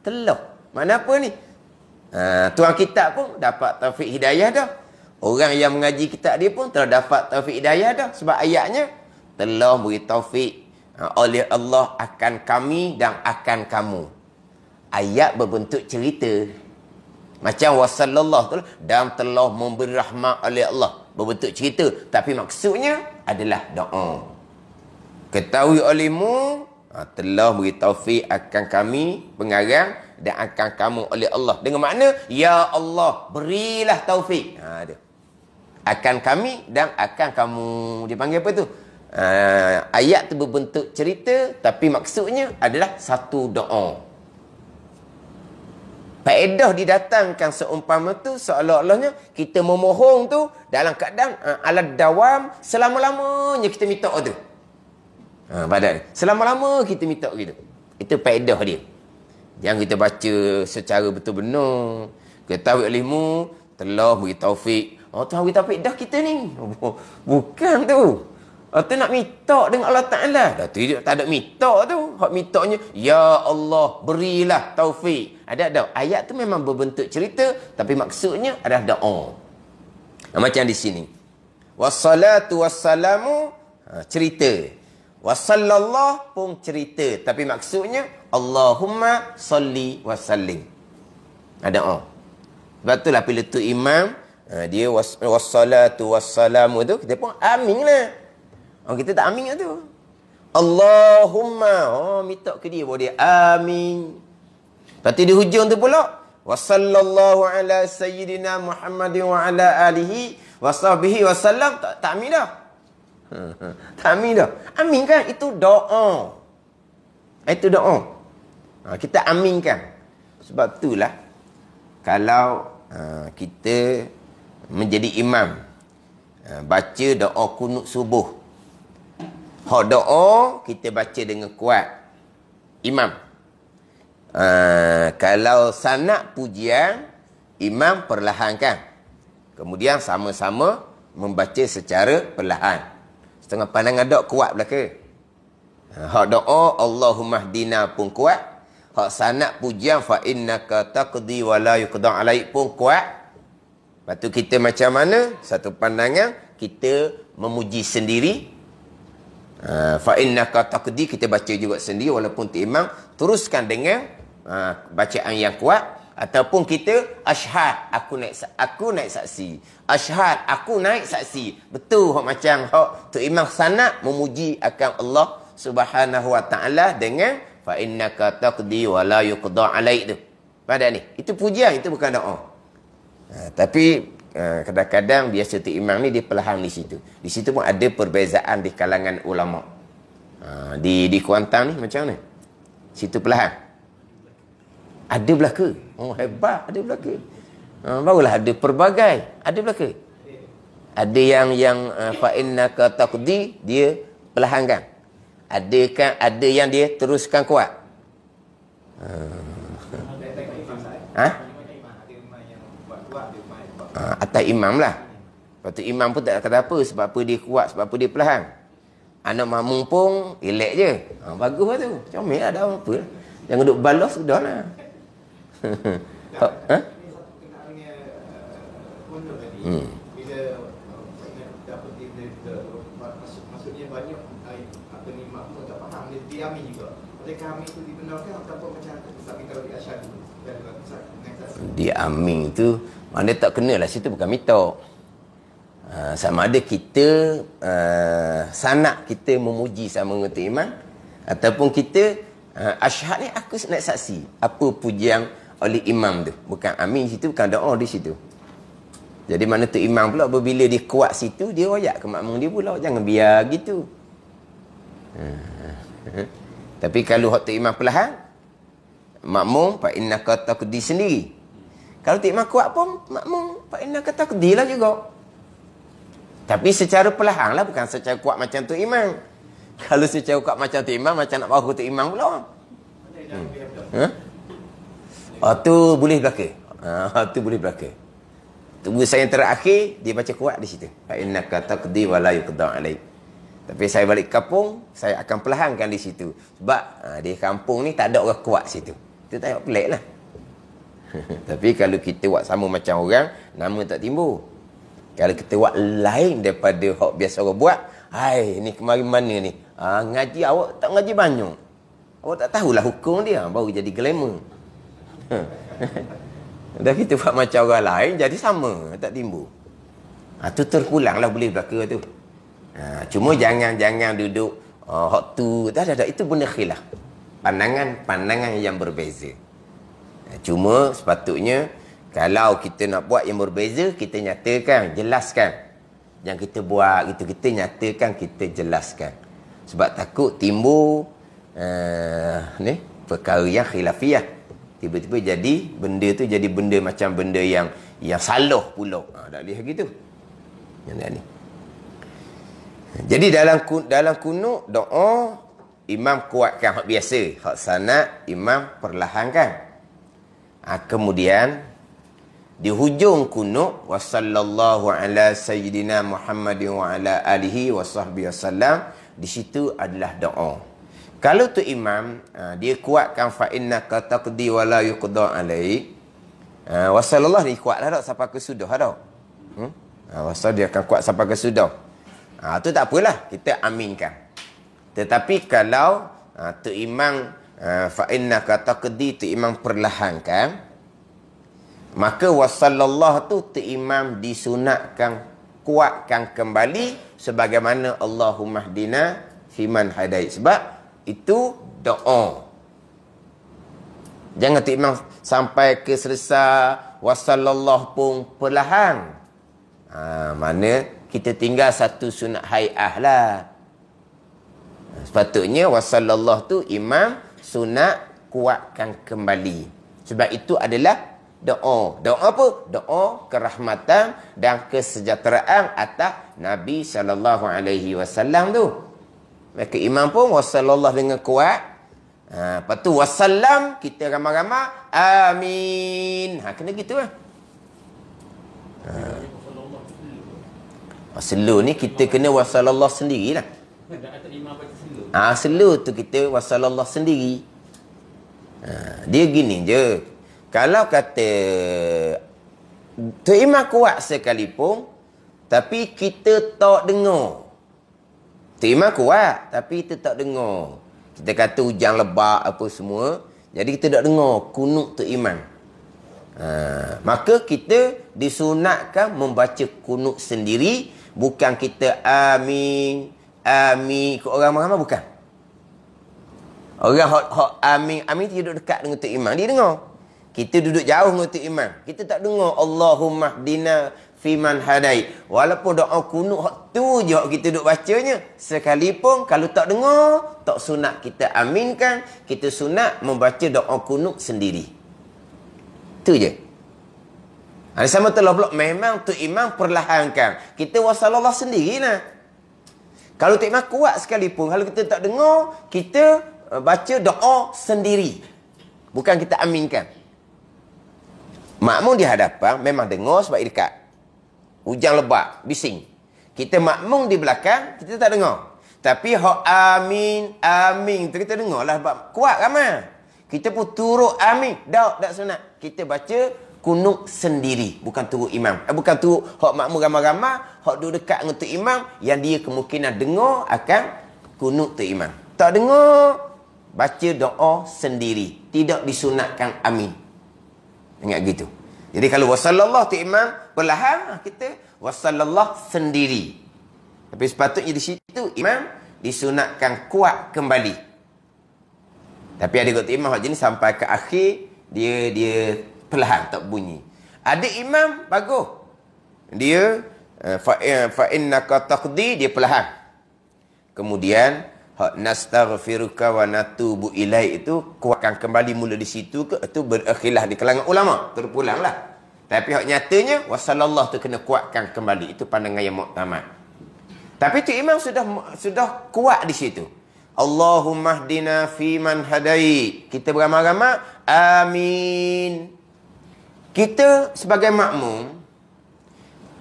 Telah. Mana apa ni? Tuan kitab pun dapat taufik hidayah dah. Orang yang mengaji kitab dia pun telah dapat taufik hidayah dah. Sebab ayatnya, telah beri taufik oleh Allah akan kami dan akan kamu. Ayat berbentuk cerita. Macam wasallallahu tu, dan telah memberi rahmat oleh Allah. Berbentuk cerita. Tapi maksudnya adalah doa. Ketahui olehmu, telah beri taufik akan kami, pengarang, dan akan kamu oleh Allah. Dengan makna, Ya Allah, berilah taufik. Akan kami dan akan kamu. Dia panggil apa tu? Ayat tu berbentuk cerita, tapi maksudnya adalah satu doa. Faedah didatangkan seumpama tu seolah-olahnya kita memohon tu dalam keadaan alad dawam, selama-lamanya kita minta tu. Pada selama-lama kita minta gitu. Itu faedah dia. Yang kita baca secara betul benar. Ketahui ilmu telah beri taufik. Tuhan beri taufik dah kita ni. Bukan tu. Tu nak minta dengan Allah Ta'ala. Dah tidak, tak ada minta tu. Hak mintanya, Ya Allah, berilah taufik. Ada. Ayat tu memang berbentuk cerita, tapi maksudnya adalah doa. Macam di sini. Wassalatu wassalamu, cerita. Wassallallah pun cerita. Tapi maksudnya, Allahumma salli wassallim. Ada doa. Sebab itulah bila tu imam, dia wassalatu wassalamu tu, kita pun amin lah. Kita tak amin tu. Allahumma. Minta ke dia bahawa dia amin. Lepas tu di hujung tu pula. Wa sallallahu ala sayyidina Muhammadin wa ala alihi wa sahbihi wa sallam. Tak amin dah. Tak amin dah. Amin kan? Itu doa. Itu doa. Kita aminkan. Sebab itulah. Kalau kita menjadi imam. Baca doa kunut subuh. Hak doa kita baca dengan kuat. Imam. Kalau sanak pujian, imam perlahankan. Kemudian sama-sama membaca secara perlahan. Setengah pandangan dok kuat belaka. Hak doa Allahumma hdina pun kuat. Hak sanak pujian fa innaka taqdi wa la yuqda alaik pun kuat. Lepas tu kita macam mana? Satu pandangan kita memuji sendiri. Fa innaka taqdi kita baca juga sendiri walaupun tu imam, teruskan dengan bacaan yang kuat ataupun kita asyhad aku naik saksi. Asyhad aku naik saksi. Betul macam tu imam sanad memuji akan Allah Subhanahu wa taala dengan fa innaka taqdi wa la yuqda alaik tu. Pada ni, itu pujian, itu bukan doa. Tapi kadang-kadang biasa tu imam ni dia perlahan di situ. Di situ pun ada perbezaan di kalangan ulama. Di Kuantan ni macam mana? Situ perlahan. Ada belaka. Hebat, ada belaka. Barulah ada pelbagai. Ada belaka. Ada yang fa innaka taqdi dia perlahankan. Ada yang dia teruskan kuat. Atas imam lah. Lepas tu imam pun tak kata apa. Sebab apa dia kuat, sebab apa dia perlahan. Anak makmum pun elak je. Bagus lah tu. Comel lah, dah apa. Jangan duduk balas, sudah lah. Maksudnya banyak apa ni makmum tak faham. Dia diamin juga. Adakah amin itu dibenarkan ataupun macam tapi kalau dia asyhadu dan dia amin tu mana tak kenalah, situ bukan minta. Sama ada kita sanak kita memuji sama dengan imam ataupun kita asyhad ni aku nak saksi apa pujian oleh imam tu. Bukan amin situ, bukan doa di situ. Jadi mana tu imam pula apabila dia kuat situ dia royak ke makmum dia pula, jangan biar gitu. Tapi kalau hak tu imam perlahan, makmum fa innaka taqdi sendiri. Kalau tu imam kuat pun makmum fa innaka taqdi lah juga. Tapi secara perlahan lah, bukan secara kuat macam tu imam. Kalau secara kuat macam tu imam, macam nak bahu tu imam pula. Tu boleh belaka. Tu boleh belaka. Tunggu saya yang terakhir, dia baca kuat di situ. Fa innaka taqdi wa la yuqda alaik. Tapi saya balik kampung, saya akan perlahankan di situ. Sebab di kampung ni tak ada orang kuat situ. Itu tak pelik lah. Tapi kalau kita buat sama macam orang, nama tak timbul. Kalau kita buat lain daripada hak biasa orang buat, hai, ni kemarin mana ni? Ngaji awak tak ngaji banyak. Awak tak tahulah hukum dia, baru jadi glamour. Dah kita buat macam orang lain, jadi sama, tak timbul. Tu terpulanglah boleh belaka tu. Cuma jangan duduk hak tu, tak, itu benda khilaf. Pandangan yang berbeza. Cuma sepatutnya kalau kita nak buat yang berbeza, kita nyatakan, jelaskan. Yang kita buat itu kita nyatakan, kita jelaskan. Sebab takut timbul perkara yang khilafiyah. tiba-tiba jadi benda tu jadi benda macam benda yang salah pula. Tak boleh gitu. Yang ni. Jadi dalam kunut doa imam kuatkan hak biasa, hak sanad imam perlahankan. Kemudian di hujung kunut wa sallallahu ala sayyidina Muhammadin wa ala alihi wa sahbihi wasallam, di situ adalah doa. Kalau tu imam dia kuatkan fa innaka taqdi wa la yuqda alaik, wa sallallahu ni kuatlah tak sampai ke sudah dah. Wasal dia akan kuat sampai ke sudah. Tu tak apalah, kita aminkan. Tetapi kalau tu imam fa innaka taqdi, tu imam perlahankan, maka wasallallahu tu imam disunatkan kuatkan kembali sebagaimana Allahumma hdina fiman hadait, sebab itu doa. Jangan tu imam sampai ke selesai wasallallahu pun perlahan. Mana kita tinggal satu sunat hai'ah lah. Sepatutnya wasallallahu tu imam sunat kuatkan kembali. Sebab itu adalah doa. Doa apa? Doa kerahmatan dan kesejahteraan atas Nabi SAW tu. Maka imam pun wasallallahu dengan kuat. Lepas tu wasallam, kita ramai-ramai amin. Kena gitu lah. Slow ni kita kena wasallallahu sendirilah. Slow tu kita wasallallahu sendiri. Dia gini je. Kalau kata tu imam kuat sekalipun, tapi kita tak dengar. Tu imam kuat tapi kita tak dengar. Kita kata hujan lebat apa semua, jadi kita tak dengar kunut tu imam. Maka kita disunatkan membaca kunut sendiri, bukan kita amin ke orang ramai, bukan. Orang hak amin dia duduk dekat dengan tu imam, dia dengar. Kita duduk jauh dengan tu imam, kita tak dengar Allahumma hdina fiman hadai. Walaupun doa kunut hak tu je kita duduk bacanya, sekalipun kalau tak dengar, tak sunat kita aminkan, kita sunat membaca doa kunut sendiri. Tu je. Sama telah pula memang tu imam perlahankan, kita wasallallahu sendirilah. Kalau tu imam kuat sekalipun, kalau kita tak dengar, kita baca doa sendiri, bukan kita aminkan. Makmum di hadapan memang dengar sebab dekat. Hujan lebat, bising. Kita makmum di belakang, kita tak dengar. Tapi hak amin tu kita dengar lah sebab kuat ramai. Kita pun turut amin. Tak sunat. Kita baca kunut sendiri, bukan turut imam. Bukan turut hak makmum ramai-ramai, hak duduk dekat dengan tu imam yang dia kemungkinan dengar akan kunut tu imam. Tak dengar, baca doa sendiri. Tidak disunatkan amin. Ingat gitu. Jadi kalau wasallallahu tu imam perlahan, kita wasallallahu sendiri. Tapi sepatutnya di situ imam disunatkan kuat kembali. Tapi ada kata imam hak jenis sampai ke akhir dia perlahan, tak bunyi. Ada imam bagus. Dia fa innaka taqdi, dia perlahan. Kemudian hak nastaghfiruka wa natubu ilai itu kuatkan kembali mula di situ ke, itu berkhilaf di kalangan ulama, terpulanglah. Tapi hak nyatanya wasallallahu tu kena kuatkan kembali, itu pandangan yang muktamad. Tapi tu imam sudah kuat di situ. Allahumma hdina fiman hadai. Kita beramai-ramai amin. Kita sebagai makmum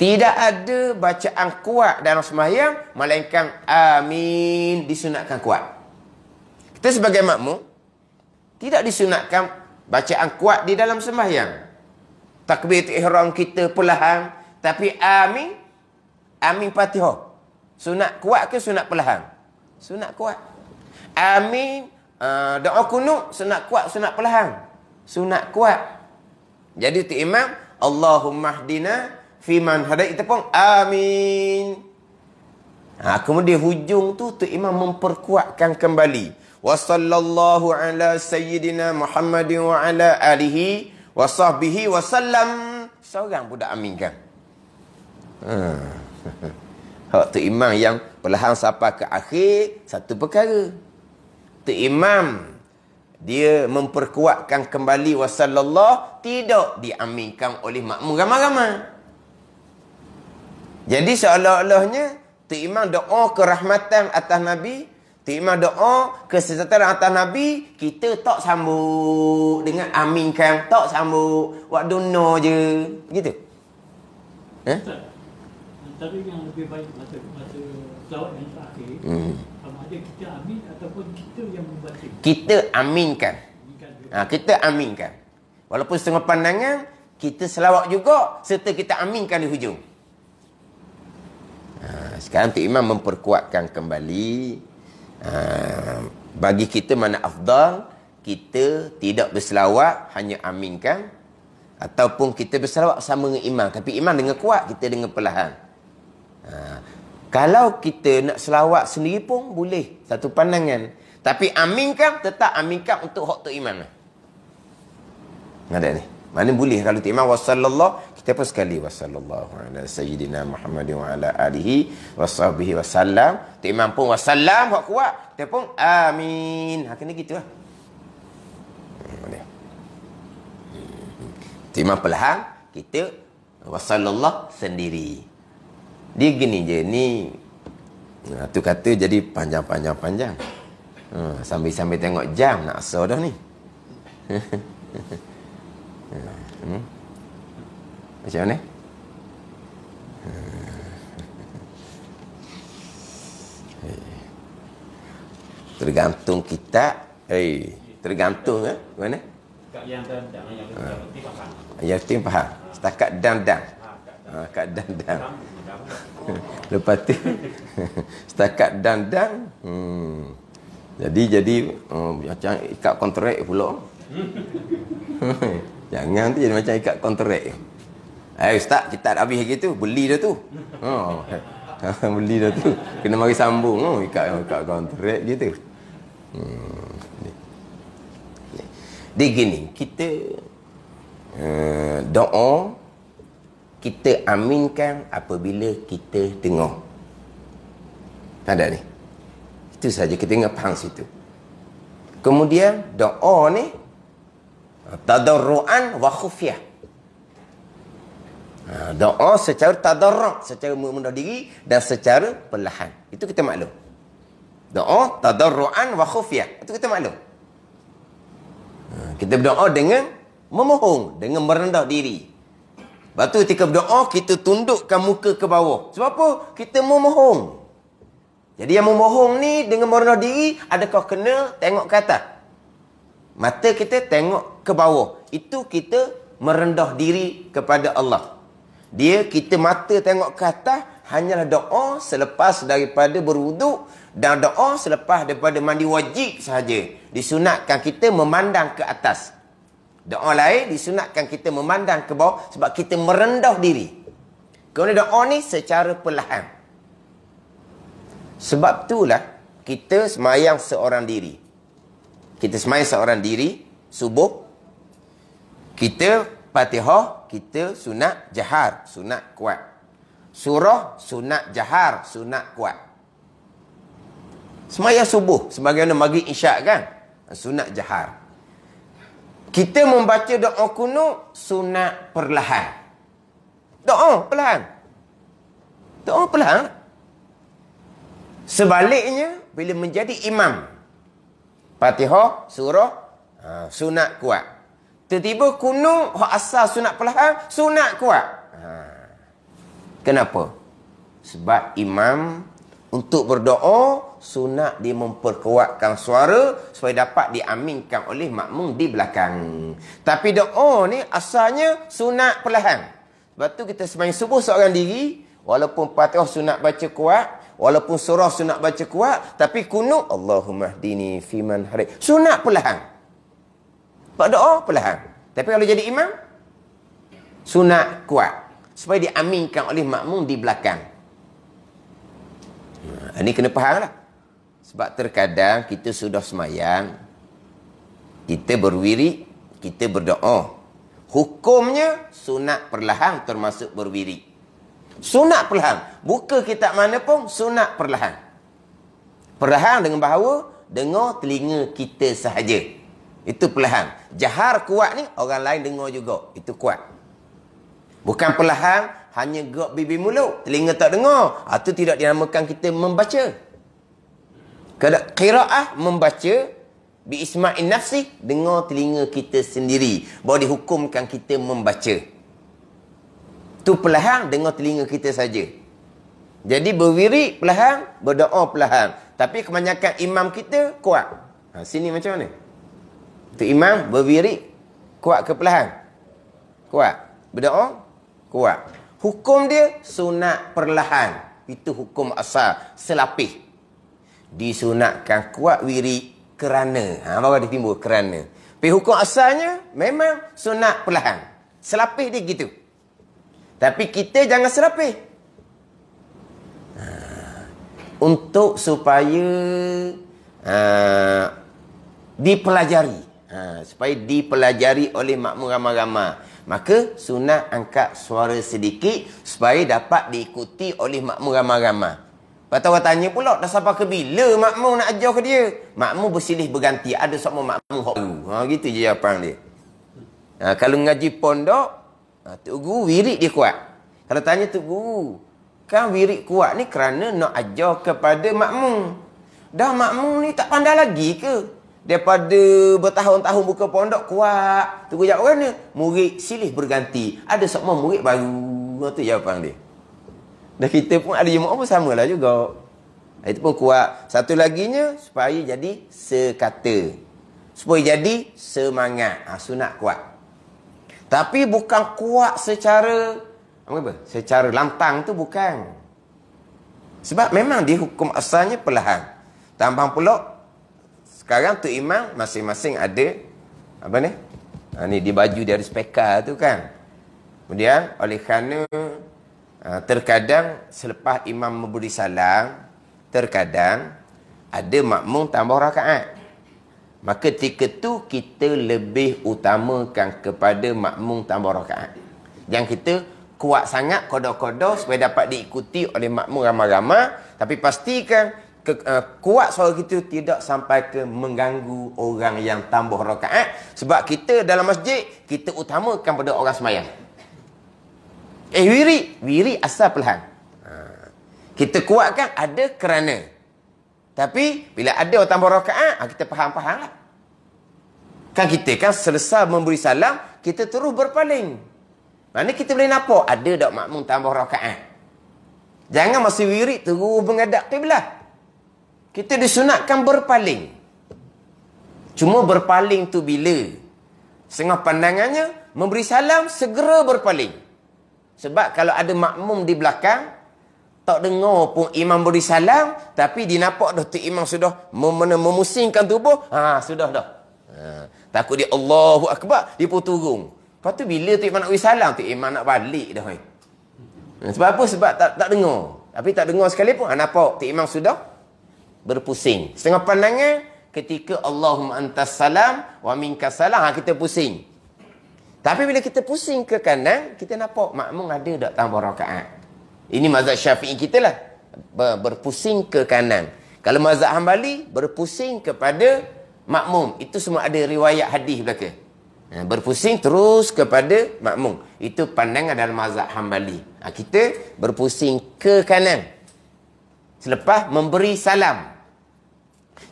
tidak ada bacaan kuat dalam sembahyang, melainkan amin disunatkan kuat. Kita sebagai makmum tidak disunatkan bacaan kuat di dalam sembahyang. Takbir ihram kita perlahan, tapi amin Fatihah. Sunat kuat ke sunat perlahan? Sunat kuat. Amin doa kunut sunat kuat, sunat perlahan? Sunat kuat. Jadi tu imam Allahumma hdina fiman hadai, kita pun amin. Kemudian hujung tu imam memperkuatkan kembali. Wa sallallahu ala sayyidina Muhammadin wa ala alihi wa sahbihi wa sallam. Seorang pun dah aminkan. Hak tu imam yang perlahan sampai ke akhir, satu perkara. Tu imam dia memperkuatkan kembali wasallallahu, tidak diaminkan oleh makmum ramai-ramai. Jadi seolah-olahnya Tok Imam doa kerahmatan atas Nabi, Tok Imam doa kesejahteraan atas Nabi, kita tak sambut dengan aminkan, tak sambut, buat dono je. Gitu. Tapi yang lebih baik masa selawat yang terakhir, sama ada kita amin ataupun kita yang membaca. Kita aminkan. Kita aminkan. Walaupun setengah pandangan, kita selawat juga serta kita aminkan di hujung. Sekarang Tok Imam memperkuatkan kembali, bagi kita mana afdal, kita tidak berselawat, hanya aminkan, ataupun kita berselawat sama dengan imam, tapi imam dengan kuat, kita dengan perlahan. Kalau kita nak selawat sendiri pun boleh, satu pandangan, tapi aminkan, tetap aminkan untuk hak Tok Imam. Ada ni, mana boleh kalau Tok Imam wasallallahu, kita pun sekali wasallallahu ala sayyidina Muhammad wa ala alihi wasahbihi wasallam. Tok Imam pun wasallam, hak kuat, kita pun amin. Kena gitu lah. Boleh. Tok Imam perlahan, kita wasallallahu sendiri. Dia gini je ni. Tu kata jadi panjang. Sambil-sambil tengok jam nak asar dah ni. Macam mana? Tergantung kita. Tergantung mana? Yang dan yang penting faham. Yang penting faham. Setakat dan. Kat dan. Lepas tu setakat dan. Jadi macam ikat kontrak pula. Jangan tu jadi macam ikat kontrak. Ustaz, kita dah habis gitu, beli dah tu. Beli dah tu. Kena mari sambung, ikat kontrak gitu. Dia gini, kita doa, kita aminkan apabila kita dengar. Ada ni. Itu saja, kita ingat faham situ. Kemudian doa ni tadarruan wa khufyah. Doa secara tadarru', secara merendah diri, dan secara perlahan. Itu kita maklum. Doa tadarruan wa khufyah. Itu kita maklum. Kita berdoa dengan memohon, dengan merendah diri. Lepas tu ketika berdoa, kita tundukkan muka ke bawah. Sebab apa? Kita memohon. Jadi yang memohon ni dengan merendah diri, adakah kena tengok ke atas? Mata kita tengok ke bawah. Itu kita merendah diri kepada Allah. Kita mata tengok ke atas, hanyalah doa selepas daripada berwuduk dan doa selepas daripada mandi wajib sahaja. Disunatkan kita memandang ke atas. Doa lain disunatkan kita memandang ke bawah sebab kita merendah diri. Kemudian doa ni secara perlahan. Sebab itulah kita semayang seorang diri. Kita semayang seorang diri, subuh. Kita Fatihah, kita sunat jahar, sunat kuat. Surah, sunat jahar, sunat kuat. Semayang subuh, sebagaimana maghrib isyak kan? Sunat jahar. Kita membaca doa kunut, sunat perlahan. Doa perlahan. Doa perlahan. Sebaliknya, bila menjadi imam, Fatihah, surah, sunat kuat. Tiba-tiba kunut, hak asal sunat perlahan, sunat kuat. Kenapa? Sebab imam untuk berdoa, sunat dia memperkuatkan suara supaya dapat diaminkan oleh makmum di belakang. Tapi doa ni asalnya sunat perlahan. Sebab tu kita sembahyang subuh seorang diri, walaupun Fatihah sunat baca kuat, walaupun surah sunat baca kuat, tapi kunut Allahumma hdini fiman hadait, sunat perlahan. Sebab doa perlahan. Tapi kalau jadi imam, sunat kuat supaya diaminkan oleh makmum di belakang. Ini kena faham lah. Sebab terkadang kita sudah semayang, kita berwirid, kita berdoa. Hukumnya sunat perlahan termasuk berwirid. Sunat perlahan. Buka kitab mana pun sunat perlahan. Perlahan dengan bahawa dengar telinga kita sahaja. Itu perlahan. Jahar kuat ni, orang lain dengar juga. Itu kuat. Bukan perlahan, hanya gerak bibir mulut, telinga tak dengar. Itu tidak dinamakan kita membaca. Qiraah membaca, bi isma'in nafsi, dengar telinga kita sendiri. Baru dihukumkan kita membaca. Tu perlahan, dengar telinga kita saja. Jadi berwirid perlahan, berdoa perlahan. Tapi kebanyakan imam kita kuat. Sini macam mana? Tu imam berwirid, kuat ke perlahan? Kuat. Berdoa, kuat. Hukum dia sunat perlahan. Itu hukum asal, selapih. Disunatkan kuat wirid kerana. Baru dia timbul kerana. Tapi hukum asalnya memang sunat perlahan. Selapih dia gitu. Tapi kita jangan selapih. Untuk supaya dipelajari. Supaya dipelajari oleh makmum ramai-ramai. Maka sunat angkat suara sedikit supaya dapat diikuti oleh makmum ramai-ramai. Lepas tu orang tanya pula, dah sampai ke bila makmum nak ajar ke dia? Makmum bersilih berganti. Ada semua makmum baru. Gitu je jawapan dia. Kalau ngaji pondok, Tok Guru wirid dia kuat. Kalau tanya Tok Guru, kan wirid kuat ni kerana nak ajar kepada makmum. Dah makmum ni tak pandai lagi ke? Daripada bertahun-tahun buka pondok kuat. Tok Guru jawab mana? Murid silih berganti. Ada semua murid baru. Itu jawapan dia. Dan kita pun ada jemaah pun samalah juga. Itu pun kuat. Satu laginya, supaya jadi sekata. Supaya jadi semangat. Sunat kuat. Tapi bukan kuat secara, apa? Secara lantang tu bukan. Sebab memang dia hukum asalnya perlahan. Tambah pula, sekarang tu imam masing-masing ada, apa ni? Ni di baju dia ada spekar tu kan. Kemudian, oleh kerana terkadang selepas imam memberi salam, terkadang ada makmum tambah rakaat. Maka ketika tu kita lebih utamakan kepada makmum tambah rakaat. Yang kita kuat sangat kodok-kodok supaya dapat diikuti oleh makmum ramai-ramai. Tapi pastikan kuat suara kita tidak sampai ke mengganggu orang yang tambah rakaat. Sebab kita dalam masjid, kita utamakan pada orang semayang. Wirid asal perlahan. Kita kuatkan ada kerana. Tapi bila ada orang tambah rakaat, kita faham-faham lah. Kan kita kan selesai memberi salam, kita terus berpaling. Mana kita boleh nampak ada tak makmum tambah rakaat. Jangan masa wirid terus menghadap kiblat. Kita disunatkan berpaling. Cuma berpaling tu bila? Setengah pandangannya, memberi salam, segera berpaling. Sebab kalau ada makmum di belakang, tak dengar pun imam beri salam, tapi dia nampak dah tu imam sudah memusingkan tubuh, sudah dah. Takut dia Allahu Akbar, dia pun turun. Lepas tu bila tu imam nak beri salam, tu imam nak balik dah. Sebab apa? Sebab tak dengar. Tapi tak dengar sekali pun, nampak tu imam sudah berpusing. Setengah pandangan, ketika Allahumma antas salam, wa minkas salam, kita pusing. Tapi bila kita pusing ke kanan, kita nampak makmum ada tak tambah rakaat. Ini mazhab Syafi'i kita lah. Berpusing ke kanan. Kalau mazhab Hambali, berpusing kepada makmum. Itu semua ada riwayat hadis belakang. Berpusing terus kepada makmum. Itu pandangan dalam mazhab Hambali. Kita berpusing ke kanan. Selepas memberi salam.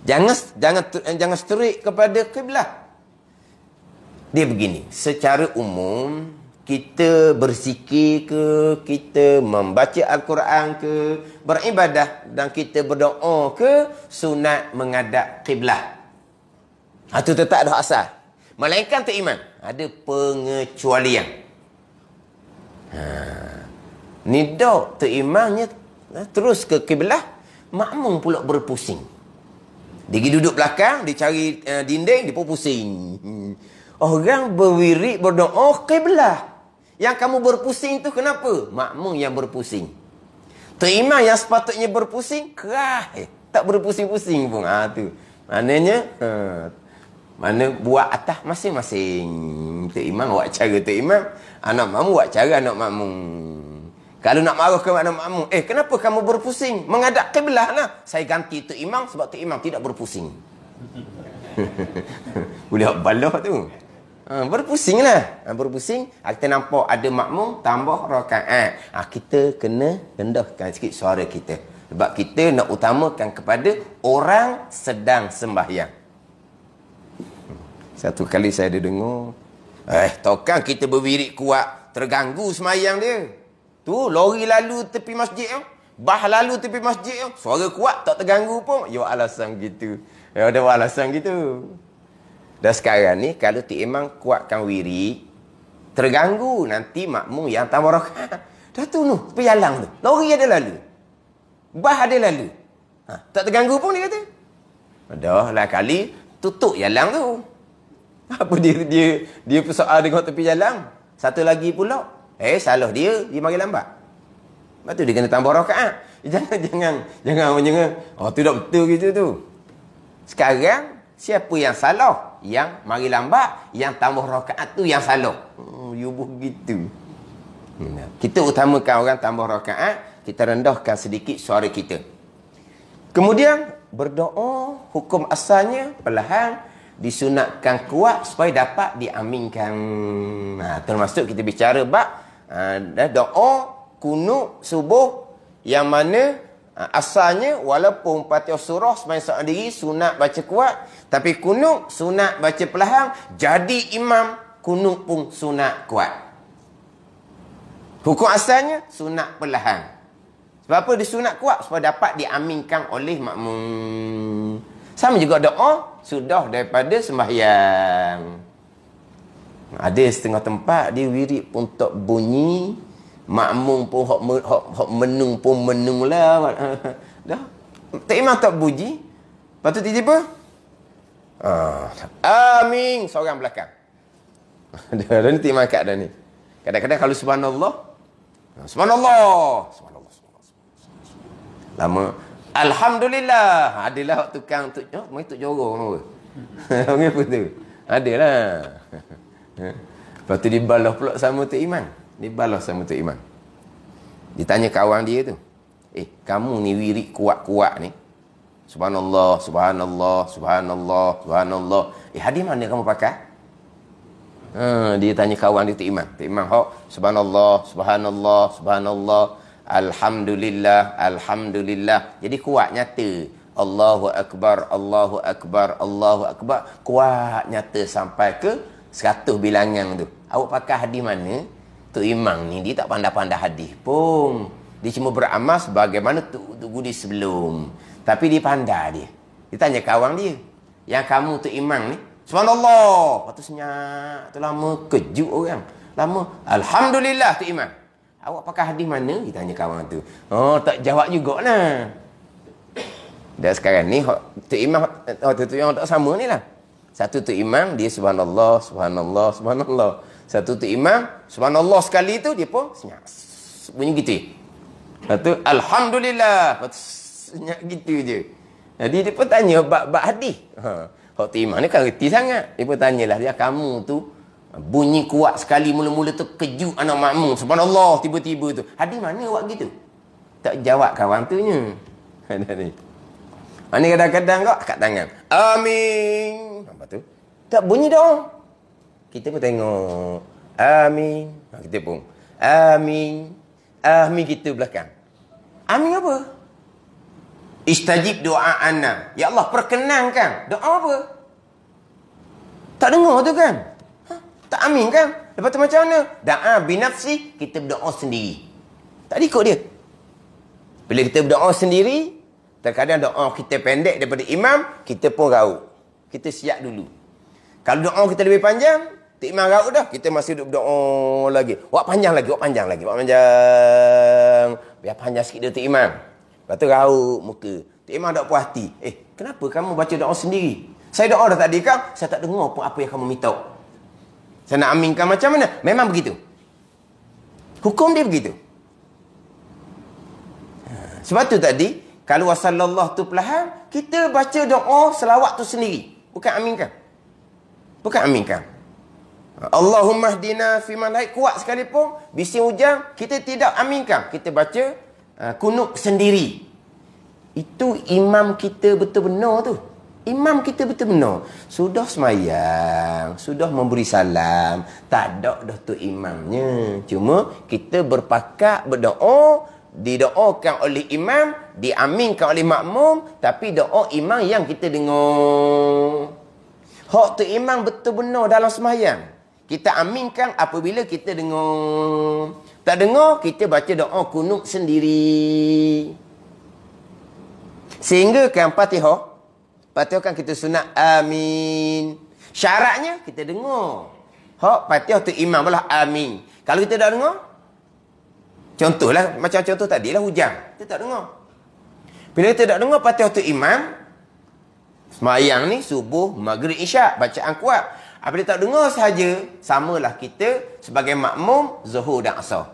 Jangan straight kepada kiblat. Dia begini, secara umum, kita berzikir ke, kita membaca Al-Quran ke, beribadah dan kita berdoa ke, sunat menghadap kiblat. Itu tetap dah asal. Melainkan tu iman, ada pengecualian. Ni dah tu imannya terus ke kiblat, makmum pula berpusing. Dia pergi duduk belakang, dia cari dinding, dia pun pusing. Orang berwirid berdoa kiblat. Yang kamu berpusing tu kenapa? Makmum yang berpusing. Tu imam yang sepatutnya berpusing, kerah. Tak berpusing-pusing pun. Tu. Maknanya, mana buat atas masing-masing. Tu imam buat cara tu imam. Anak makmum buat cara anak makmum. Kalau nak marah ke anak makmum, kenapa kamu berpusing? Menghadap kiblat lah. Saya ganti tu imam sebab tu imam tidak berpusing. Boleh hak balah tu. Berpusing lah. Berpusing. Kita nampak ada makmum tambah rakaat. Kita kena rendahkan sikit suara kita. Sebab kita nak utamakan kepada orang sedang sembahyang. Satu kali saya ada dengar. Takkan kita berwirid kuat. Terganggu semayang dia. Tu lori lalu tepi masjid tu. Bah lalu tepi masjid tu. Suara kuat tak terganggu pun. Ya alasan gitu. Ya ada alasan gitu. Dan sekarang ni kalau Tok Imam kuatkan wirid, terganggu nanti makmum yang tambah rakaat. Dah tu tepi jalan tu. Lori ada lalu. Bah ada lalu. Tak terganggu pun dia kata. Dah lah kali tutup jalan tu. Apa dia persoal dengan tepi jalan. Satu lagi pula. Salah dia mari lambat. Lepas tu dia kena tambah rakaat. Jangan. Tu tak betul gitu tu. Sekarang siapa yang salah? Yang mari lambat, yang tambah rakaat tu yang salah. You begitu. Kita utamakan orang tambah rakaat, kita rendahkan sedikit suara kita. Kemudian berdoa, hukum asalnya perlahan, disunatkan kuat supaya dapat diaminkan. Termasuk kita bicara bab doa kunut subuh yang mana asalnya walaupun Fatihah surah semayang seorang diri sunat baca kuat, tapi kunut sunat baca perlahan. Jadi imam kunut pun sunat kuat. Hukum asalnya sunat perlahan. Sebab apa disunat kuat? Supaya dapat diaminkan oleh makmum. Sama juga doa sudah daripada sembahyang. Ada setengah tempat dia wirid pun tak bunyi, makmum pun hok menung pun menung lah. Dah. Tak imam tak bunyi. Lepas tu tiba-tiba amin seorang belakang. Dah ni tak imam kat dah ni. Kadang-kadang kalau subhanallah. Lama alhamdulillah. Adalah tukang mai tuk jorong apa. Orang apa tu? Adalah. Lepas tu dibalas pula sama Tok Imam. Dibalas sama Tok Imam. Ditanya kawan dia tu. Kamu ni wirid kuat-kuat ni. Subhanallah, subhanallah, subhanallah, subhanallah. Hadis mana kamu pakai? Dia tanya kawan dia Tok Imam. Tok Imam, subhanallah, subhanallah, subhanallah. Alhamdulillah, alhamdulillah. Jadi kuat nyata. Allahu Akbar, Allahu Akbar, Allahu Akbar. Kuat nyata sampai ke 100 bilangan tu. Awak pakai hadis mana? Tok Imam ni dia tak pandai-pandai hadis pun. Dia cuma beramal sebagaimana Tok Gudi sebelum. Tapi dia pandai dia. Dia tanya kawan dia. Yang kamu Tok Imam ni, subhanallah. Lepas tu senyap. Tu lama kejut orang. Lama, alhamdulillah Tok Imam. Awak pakai hadis mana? Dia tanya kawan tu. Tak jawab jugalah. Dan sekarang ni Tok Imam Tok Imam tak sama ni lah. Satu Tok Imam dia subhanallah, subhanallah, subhanallah. Satu Tok Imam subhanallah sekali tu dia pun senyap. Bunyi gitu. Satu alhamdulillah. Senyap gitu je. Jadi dia pun tanya bab hadis. Tok Imam ni kan reti sangat. Dia pun tanyalah dia, kamu tu bunyi kuat sekali mula-mula tu kejut anak makmum. Subhanallah tiba-tiba tu. Hadis mana awak gitu? Tak jawab kawan tu nya. Ni kadang-kadang kau angkat tangan. Amin. Apa tu? Tak bunyi dah. Kita pun tengok. Amin. Kita pun. Amin. Amin kita belakang. Amin apa? Istajib doa anna. Ya Allah perkenankan. Doa apa? Tak dengar tu kan? Tak amin kan? Lepas tu macam mana? Da'a binafsi, kita berdoa sendiri. Tak ikut dia. Bila kita berdoa sendiri, terkadang doa kita pendek daripada imam, kita pun rauk. Kita siap dulu. Kalau doa kita lebih panjang, Tok Imam rauk dah, kita masih duduk berdoa lagi. Wak panjang lagi, wak panjang lagi, wak panjang. Biar panjang sikit dia Tok Imam. Lepas tu rauk muka. Tok Imam tak puas hati. Kenapa kamu baca doa sendiri? Saya doa dah tadi kan, saya tak dengar pun apa yang kamu minta. Saya nak aminkan macam mana? Memang begitu. Hukum dia begitu. Sebab tu tadi, kalau wasallallahu tu perlahan, kita baca doa selawat tu sendiri. Bukan aminkan. Bukan aminkan. Allahumma hdina fiman haid. Kuat sekalipun, bising hujan, kita tidak aminkan. Kita baca kunut sendiri. Itu imam kita betul benar tu. Imam kita betul benar. Sudah semayang, sudah memberi salam, tak ada dah tu imamnya. Cuma kita berpakat berdoa, didoakan oleh imam, diaminkan oleh makmum, tapi doa imam yang kita dengar. Hak tu imam betul benar dalam semayang. Kita aminkan apabila kita dengar. Tak dengar, kita baca doa kunut sendiri. Sehingga kan Fatihah kan kita sunat amin. Syaratnya kita dengar. Hak Fatihah tu imam belah amin. Kalau kita tak dengar, contohlah macam contoh tadi lah hujan. Kita tak dengar. Bila kita tak dengar Fatihah tu imam, semayang ni subuh, maghrib, isyak, bacaan kuat. Apabila tak dengar sahaja, samalah kita sebagai makmum zuhur dan asar.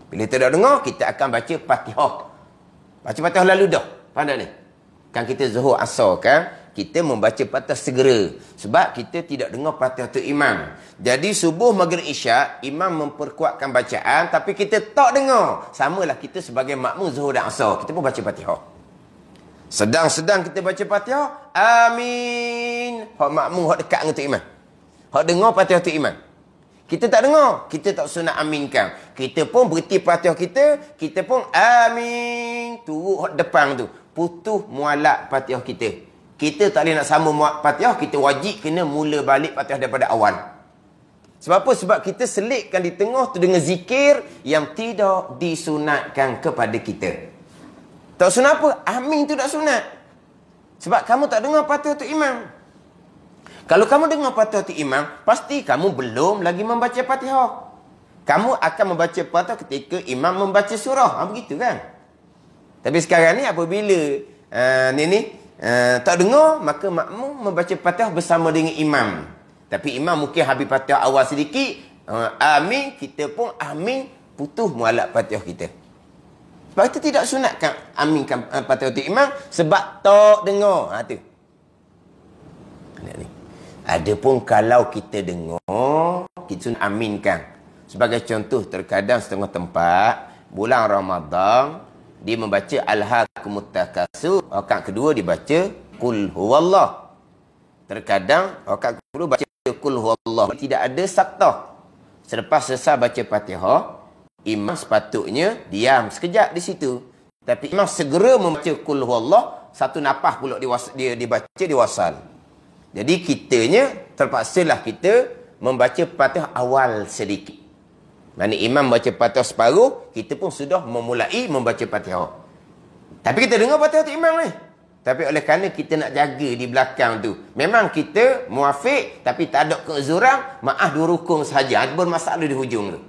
Bila kita tak dengar, kita akan baca Fatihah. Baca Fatihah lalu dah. Faham tak ni? Kan kita zuhur asar kan, kita membaca Fatihah segera. Sebab kita tidak dengar Fatihah tu imam. Jadi subuh, maghrib, isyak, imam memperkuatkan bacaan, tapi kita tak dengar. Samalah kita sebagai makmum zuhur dan asar. Kita pun baca Fatihah. Sedang-sedang kita baca Fatihah, amin. Hak makmum, hak dekat dengan tu imam. Hak dengar Fatihah tu imam. Kita tak dengar, kita tak sunat aminkan. Kita pun berhenti Fatihah kita pun amin. Turut hak depan tu. Putus mualak Fatihah kita. Kita tak boleh nak sama Fatihah, kita wajib kena mula balik Fatihah daripada awal. Sebab apa? Sebab kita selitkan di tengah tu dengan zikir yang tidak disunatkan kepada kita. Tak sunat apa? Amin tu tak sunat. Sebab kamu tak dengar Fatihah tu imam. Kalau kamu dengar Fatihah tu imam, pasti kamu belum lagi membaca Fatihah. Kamu akan membaca Fatihah ketika imam membaca surah. Begitu kan? Tapi sekarang ni apabila tak dengar, maka makmum membaca Fatihah bersama dengan imam. Tapi imam mungkin habis Fatihah awal sedikit, amin, kita pun amin, putus mualak Fatihah kita. Sebab kita tidak sunatkan aminkan Fatihah tu imam sebab tak dengar. Tu. Adapun kalau kita dengar, kita sunat aminkan. Sebagai contoh, terkadang setengah tempat bulan Ramadan dia membaca Alhaakumut Takasur, rakaat kedua dibaca Qul Huwallah. Terkadang rakaat kedua baca Qul Huwallah, tidak ada saktah. Selepas selesai baca Fatihah, imam sepatutnya diam sekejap di situ. Tapi imam segera membaca Qul Huwallah, satu nafas pula dia dibaca diwasal. Jadi kitanya terpaksalah kita membaca Fatihah awal sedikit. Mana imam baca Fatihah separuh, kita pun sudah memulai membaca Fatihah. Tapi kita dengar Fatihah tu imam ni. Tapi oleh kerana kita nak jaga di belakang tu, memang kita muafiq, tapi tak ada keuzuran, maaf 2 rukun sahaja. Ada bermasalah di hujung tu.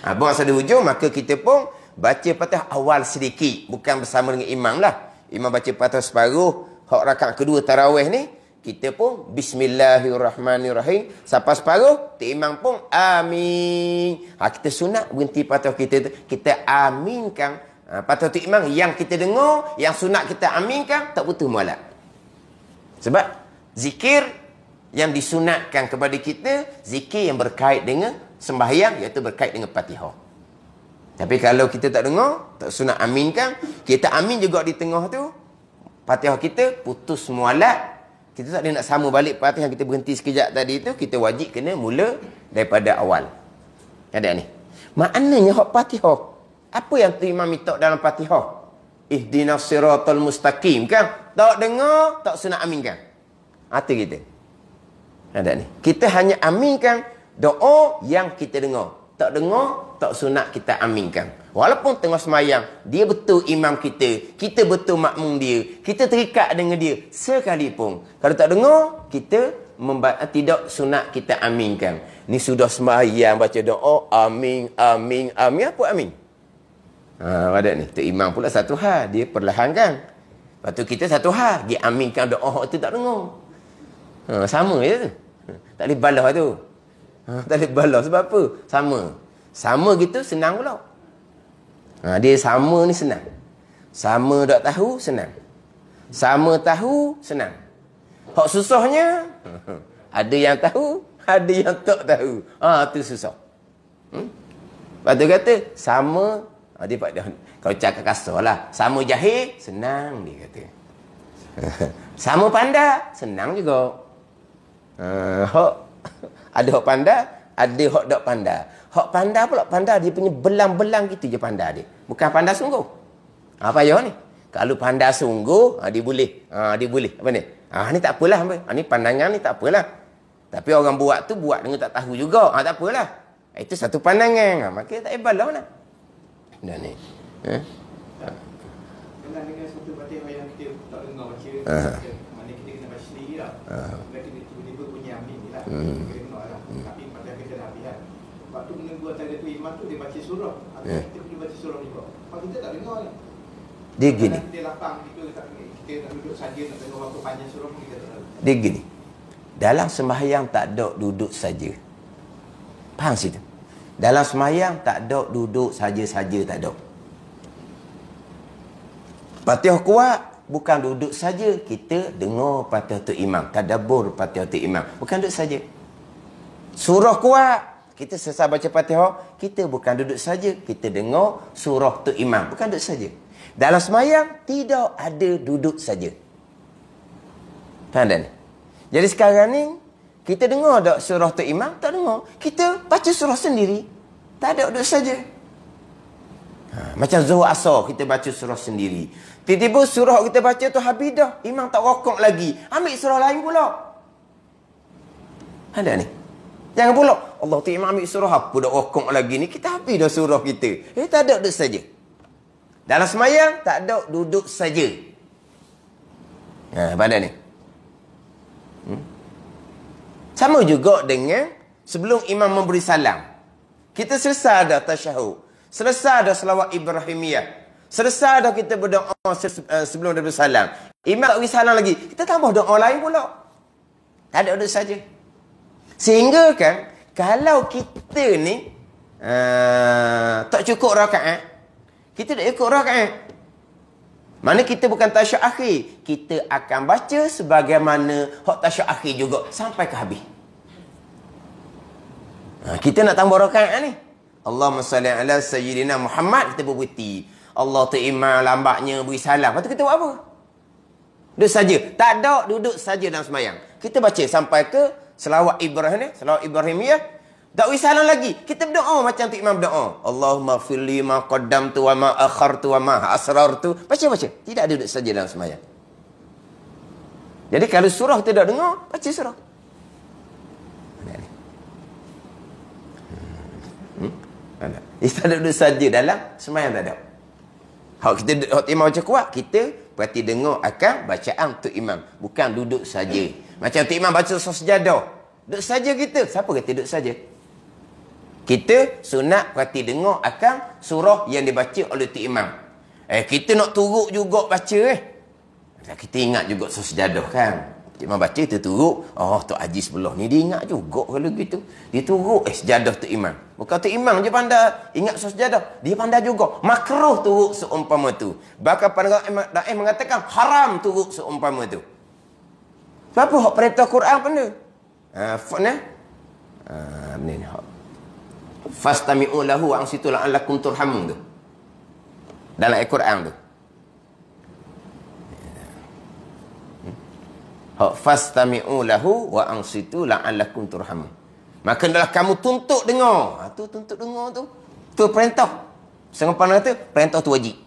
Bermasalah di hujung, maka kita pun baca Fatihah awal sedikit. Bukan bersama dengan imam lah. Imam baca Fatihah separuh, hak rakaat kedua tarawih ni, kita pun Bismillahirrahmanirrahim. Sampai separuh, imam pun amin. Kita sunat berhenti Fatihah kita aminkan Fatihah tu imam yang kita dengar, yang sunat kita aminkan, tak putus mualak. Sebab zikir yang disunatkan kepada kita, zikir yang berkait dengan sembahyang, iaitu berkait dengan Fatihah. Tapi kalau kita tak dengar, tak sunat aminkan, kita amin juga di tengah tu, Fatihah kita putus mualak. Kita tak ada nak sama balik Fatihah, kita berhenti sekejap tadi tu, kita wajib kena mula daripada awal. Ada ni. Maknanya hak Fatihah. Apa yang tu imam minta dalam Fatihah? Ihdinas siratal mustaqim kan? Tak dengar, tak sunat aminkan. Itu kita. Ada ni. Kita hanya aminkan doa yang kita dengar. Tak dengar, tak sunat kita aminkan. Walaupun tengah semayang, dia betul imam kita betul makmum dia, kita terikat dengan dia sekalipun. Kalau tak dengar, kita tidak sunat kita aminkan. Ni sudah semayang baca doa, amin, amin, amin. Apa amin? Ada ni. Tu imam pula satu hal, dia perlahankan. Lepas tu kita satu hal, dia aminkan doa tu tak dengar. Sama je tu. Tak boleh balas tu. Tak boleh balas sebab apa? Sama gitu senang pula. Dia sama ni senang. Sama tak tahu senang. Sama tahu senang. Hak susahnya ada yang tahu, ada yang tak tahu. Tu susah. Lepas tu kata sama, kalau cakap kasar lah, sama jahil senang dia kata. Sama panda, senang juga. Ada hak panda, ada hak tak panda. Hak panda pula, panda dia punya belang-belang gitu je panda dia. Bukan panda sungguh. Apa ya ni? Kalau panda sungguh, dia boleh. Dia boleh. Apa ni? Ni tak apalah. Ni pandangan ni tak apalah. Tapi orang buat tu buat dengan tak tahu juga. Tak apalah. Itu satu pandangan. Maka tak hebat lah. Dah ni. Dengan satu batin yang kita tak dengar baca, mana kita kena baca sendiri lah. Kita tiba-tiba punya amin ni lah. Kita dengar lah. Tapi macam kita dah habis kan. Sebab tu menunggu antara tu imam tu dia baca surah. Kita perlu baca surah juga. Sebab kita tak dengar ni. Dia gini. Dia lapang kita nak duduk saja nak tengok berapa panjang surah pun kita tak tahu. Dia gini. Dalam sembahyang tak ada duduk saja. Faham situ? Dalam sembahyang tak ada duduk saja-saja, tak ada. Fatihah kuat bukan duduk saja, kita dengar Fatihah tu imam, tadabbur Fatihah tu imam, bukan duduk saja. Surah kuat, kita selesai baca Fatihah, kita bukan duduk saja, kita dengar surah tu imam, bukan duduk saja. Dalam sembahyang tidak ada duduk saja. Faham tak ni? Jadi sekarang ni kita dengar tak surah tu imam? Tak dengar. Kita baca surah sendiri. Tak ada duduk saja. Macam Zuhur Asar kita baca surah sendiri. Tiba-tiba surah kita baca tu habis dah. Imam tak rokok lagi. Ambil surah lain pula. Ada ni. Jangan pula Allah tu imam ambil surah apa dah rokok lagi ni. Kita habis dah surah kita. Tak ada duduk saja. Dalam semayang tak ada duduk saja. Pada ni. Sama juga dengan sebelum imam memberi salam. Kita selesai dah tasyahud. Selesai dah selawat Ibrahimiyah. Selesai dah kita berdoa sebelum dia bersalam. Imam tak beri salam lagi. Kita tambah doa lain pula. Tak ada duduk saja. Sehingga kan, kalau kita ni tak cukup rakaat, kita tak cukup rakaat. Mana kita bukan tasyahud akhir. Kita akan baca sebagaimana hak tasyahud akhir juga. Sampai ke habis. Kita nak tambah rakaat ni. Allahumma salli ala Sayyidina Muhammad. Kita berhenti. Allah tu imam lambatnya beri salam. Lepas tu kita buat apa? Duduk saja. Tak ada duduk saja dalam semayang. Kita baca sampai ke selawat Ibrahim ni. Selawat Ibrahimiyah. Tak beri salam lagi. Kita berdoa macam tu imam berdoa. Allahumma firli ma qaddamtu wa ma akhartu wa ma asrartu. Baca-baca. Tidak ada duduk saja dalam semayang. Jadi kalau surah kita tak dengar, baca surah. Tak ada duduk saja dalam semayang, tak ada. Hak kita hak imam baca kuat, kita berarti dengar akan bacaan tu imam. Bukan duduk saja. Macam tu imam baca surah sejadah. Duduk saja kita. Siapa kata duduk saja? Kita sunat berarti dengar akan surah yang dibaca oleh tu imam. Kita nak turut juga baca kita ingat juga surah sejadah kan. Imam baca tu turut. Tu Haji sebelah ni dia ingat juga kalau gitu. Dia turut sejadah tu imam. Bukan tu imam je pandai ingat surah sejadah. Dia pandai juga. Makruh turut seumpama tu. Bahkan para da'i mengatakan haram turut seumpama tu. Sebab apa hak perintah Quran benda? Ni hak fastami'u lahu wa ansitu la'allakum turhamun tu. Dalam Al-Quran tu. Fastami'u lahu wa ansitu la'allakum turhamun. Maka adalah kamu tuntut dengar. Tu tuntut dengar tu. Tu perintah. Sengapan kata perintah tu wajib.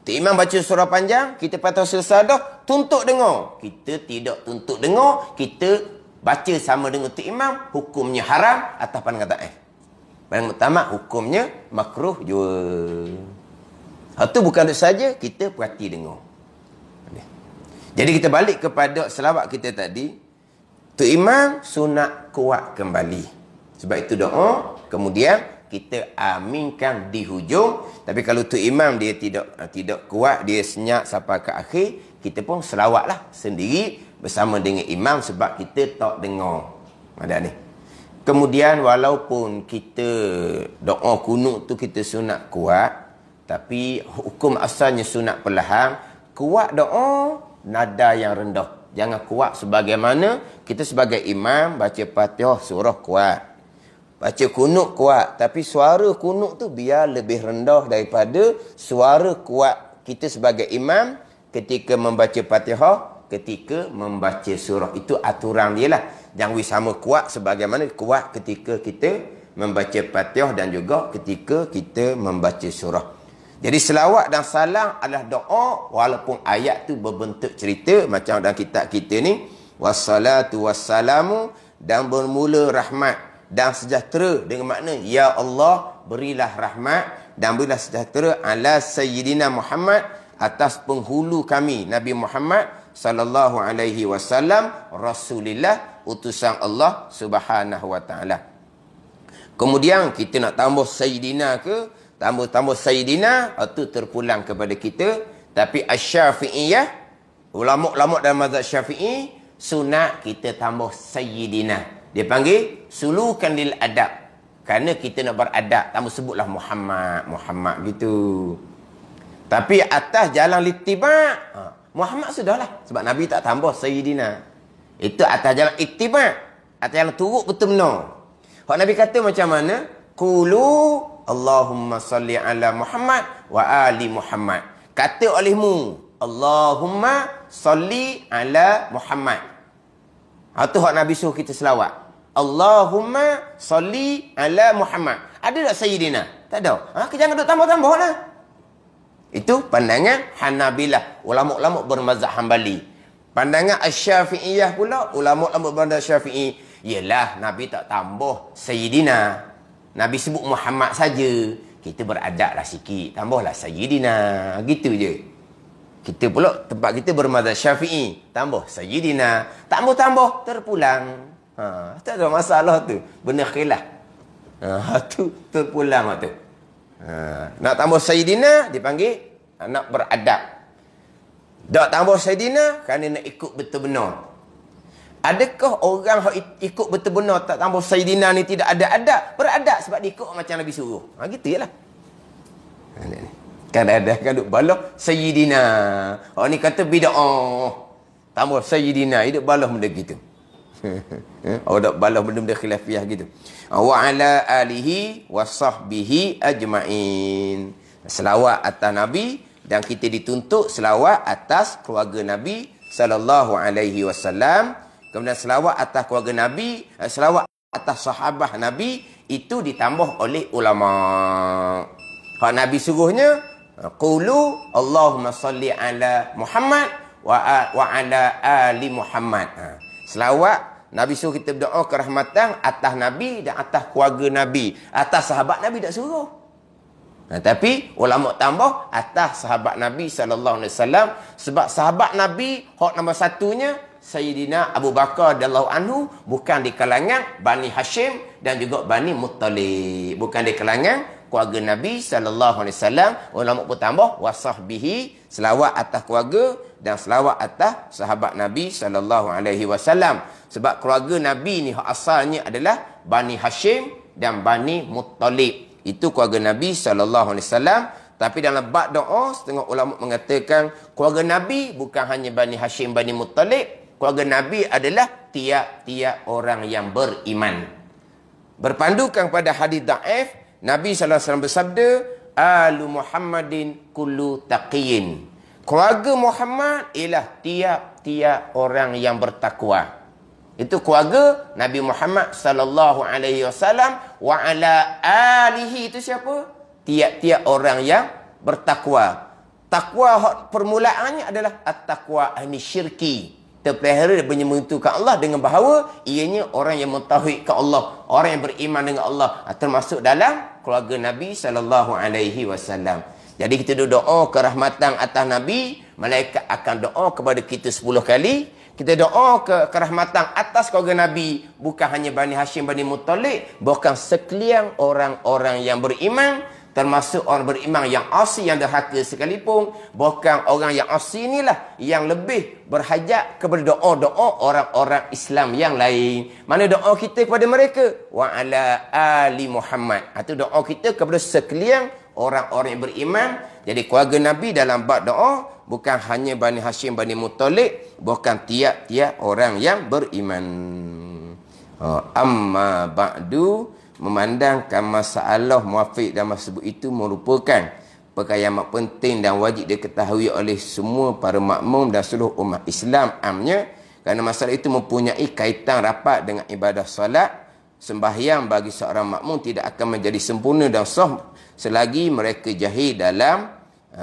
Tu imam baca surah panjang, kita patut selesai dah, tuntut dengar. Kita tidak tuntut dengar, kita baca sama dengan tu imam, hukumnya haram atas pandangan kata Pandangan utama hukumnya makruh jua. Itu bukan itu saja, kita perhati dengar. Jadi kita balik kepada selawat kita tadi. Tu imam sunat kuat kembali. Sebab itu doa, kemudian kita aminkan di hujung. Tapi kalau tu imam dia tidak kuat, dia senyap sampai ke akhir, kita pun selawatlah sendiri bersama dengan imam sebab kita tak dengar. Ada ni. Kemudian walaupun kita doa kunut tu kita sunat kuat, tapi hukum asalnya sunat perlahan. Kuat doa nada yang rendah. Jangan kuat sebagaimana kita sebagai imam baca Fatihah surah kuat. Baca kunut kuat, tapi suara kunut tu biar lebih rendah daripada suara kuat kita sebagai imam ketika membaca Fatihah ketika membaca surah. Itu aturan dia lah. Jangan sama kuat sebagaimana kuat ketika kita membaca Fatihah dan juga ketika kita membaca surah. Jadi selawat dan salam adalah doa walaupun ayat tu berbentuk cerita macam dalam kitab kita ni. Wassalatu wassalamu, dan bermula rahmat dan sejahtera dengan makna ya Allah berilah rahmat dan berilah sejahtera ala sayyidina Muhammad, atas penghulu kami Nabi Muhammad sallallahu alaihi wasallam, Rasulillah, utusan Allah Subhanahu wa taala. Kemudian kita nak tambah sayyidina ke, tambah sayyidina, itu terpulang kepada kita. Tapi Asy-Syafi'iyah, ulama-ulama dalam mazhab Syafi'i, sunat kita tambah sayyidina. Dia panggil sulukan lil adab. Kerana kita nak beradab, tambah sebutlah Muhammad gitu. Tapi atas jalan littiba', Muhammad sudahlah. Sebab Nabi tak tambah sayyidina. Itu atas jalan ittiba', atas jalan turut betul-benar. Hak Nabi kata macam mana? Qulu Allahumma salli ala Muhammad wa ali Muhammad. Kata olehmu, Allahumma salli ala Muhammad. Itu hak Nabi suruh kita selawat. Allahumma salli ala Muhammad. Ada tak sayyidina? Tak ada. Jangan duk tambah-tambah lah. Itu pandangan Hanabilah, ulama-ulama bermazhab Hambali. Pandangan Asy-Syafi'iyah pula, ulama-ulama bermazhab Syafi'i, ialah Nabi tak tambah sayyidina. Nabi sebut Muhammad saja. Kita beradablah sikit, tambahlah sayyidina. Gitu je. Kita pula tempat kita bermazhab Syafi'i, tambah sayyidina. Tambah-tambah terpulang. Tak ada masalah tu. Benda khilaf. Tu terpulang tu. Nak tambah sayyidina dipanggil nak beradab. Tak tambah sayyidina kerana nak ikut betul benar. Adakah orang yang ikut betul benar tak tambah sayyidina ni tidak ada adab? Beradab sebab dia ikut macam Nabi suruh. Gitu jelah. Kadang-kadang kan duk balah sayyidina. Orang ni kata bid'ah. Tambah sayyidina, hidup balah benda gitu. Orang duk balah benda-benda khilafiyah gitu. Wa ala alihi wa sahbihi ajma'in. Selawat atas Nabi, dan kita dituntut selawat atas keluarga Nabi sallallahu alaihi wasallam. Kemudian selawat atas keluarga Nabi, selawat atas sahabat Nabi itu ditambah oleh ulama. Hak Nabi suruhnya qulu Allahumma salli ala Muhammad wa ala ali Muhammad. Selawat Nabi suruh kita berdoa kerahmatan atas Nabi dan atas keluarga Nabi. Atas sahabat Nabi tak suruh. Tapi ulama tambah atas sahabat Nabi sallallahu alaihi wasallam, sebab sahabat Nabi hak nombor satunya Sayyidina Abu Bakar radhiyallahu anhu, bukan di kalangan Bani Hashim dan juga Bani Muttalib, bukan di kalangan keluarga Nabi sallallahu alaihi wasallam. Ulama pun tambah wasahbihi, selawat atas keluarga dan selawat atas sahabat Nabi sallallahu alaihi wasallam. Sebab keluarga Nabi ni hak asalnya adalah Bani Hashim dan Bani Muttalib. Itu keluarga Nabi sallallahu alaihi wasallam. Tapi dalam bab doa, setengah ulama mengatakan keluarga Nabi bukan hanya Bani Hashim, Bani Muttalib. Keluarga Nabi adalah tiap-tiap orang yang beriman. Berpandukan pada hadis dhaif, Nabi sallallahu alaihi wasallam bersabda, "Alu Muhammadin kullu taqiyin." Keluarga Muhammad ialah tiap-tiap orang yang bertakwa. Itu keluarga Nabi Muhammad sallallahu alaihi wasallam. Wa ala alihi, itu siapa? Tiap-tiap orang yang bertakwa. Takwa permulaannya adalah at-taqwa ahli syirki. Terpelihara menyentuhkan Allah dengan bahawa ianya orang yang mentauhidkan Allah, orang yang beriman dengan Allah, termasuk dalam keluarga Nabi sallallahu alaihi wasallam. Jadi kita doa kerahmatan atas Nabi, malaikat akan doa kepada kita 10 kali. Kita doa kerahmatan atas keluarga Nabi, bukan hanya Bani Hashim, Bani Muttalib, bahkan sekalian orang-orang yang beriman, termasuk orang beriman yang asi, yang derhaka sekalipun. Bahkan orang yang asi inilah yang lebih berhajat kepada doa-doa orang-orang Islam yang lain. Mana doa kita kepada mereka? Wa ala ali Muhammad. Itu doa kita kepada sekalian orang-orang yang beriman. Jadi keluarga Nabi dalam bab doa bukan hanya Bani Hashim, Bani Muttalib, bukan tiap-tiap orang yang beriman. Amma ba'du, memandangkan masalah muafiq dan sebut itu merupakan perkara yang amat penting dan wajib diketahui oleh semua para makmum dan seluruh umat Islam amnya, kerana masalah itu mempunyai kaitan rapat dengan ibadah solat. Sembahyang bagi seorang makmum tidak akan menjadi sempurna dan sah selagi mereka jahil dalam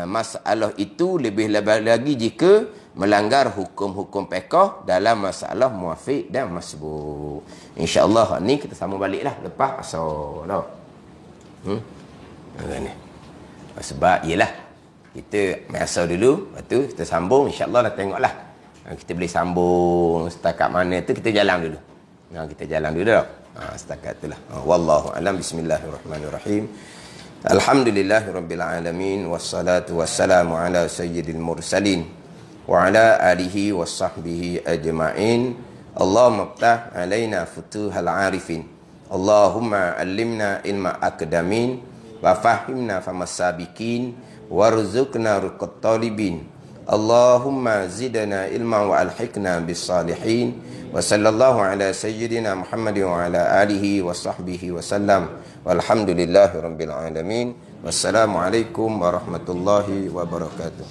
masalah itu, lebih lagi jika melanggar hukum-hukum fiqh dalam masalah muafiq dan masbuk. InsyaAllah ni kita sambung baliklah lepas asal tau. Ni. Sebab ialah kita masa dulu, lepas tu kita sambung, insyaAllah dah tengoklah. Kita boleh sambung setakat mana tu, kita jalan dulu. Kita jalan dulu tau. Setakat itulah. Wallahu alam. Bismillahirrahmanirrahim. Alhamdulillahirabbil alamin, wassalatu wassalamu ala sayyidil mursalin wa ala alihi washabbihi ajma'in. Allahumma iftah alaina futuhal arifin. Allahumma allimna ilma akdamin wa fahimna famasabikin warzuqna ruqat talibin. Allahumma zidna ilma wa alhiqna bis salihin. Wa sallallahu ala sayyidina Muhammad wa ala alihi wa sahbihi wa sallam. Walhamdulillahi rabbil alamin. Wassalamualaikum warahmatullahi wabarakatuh.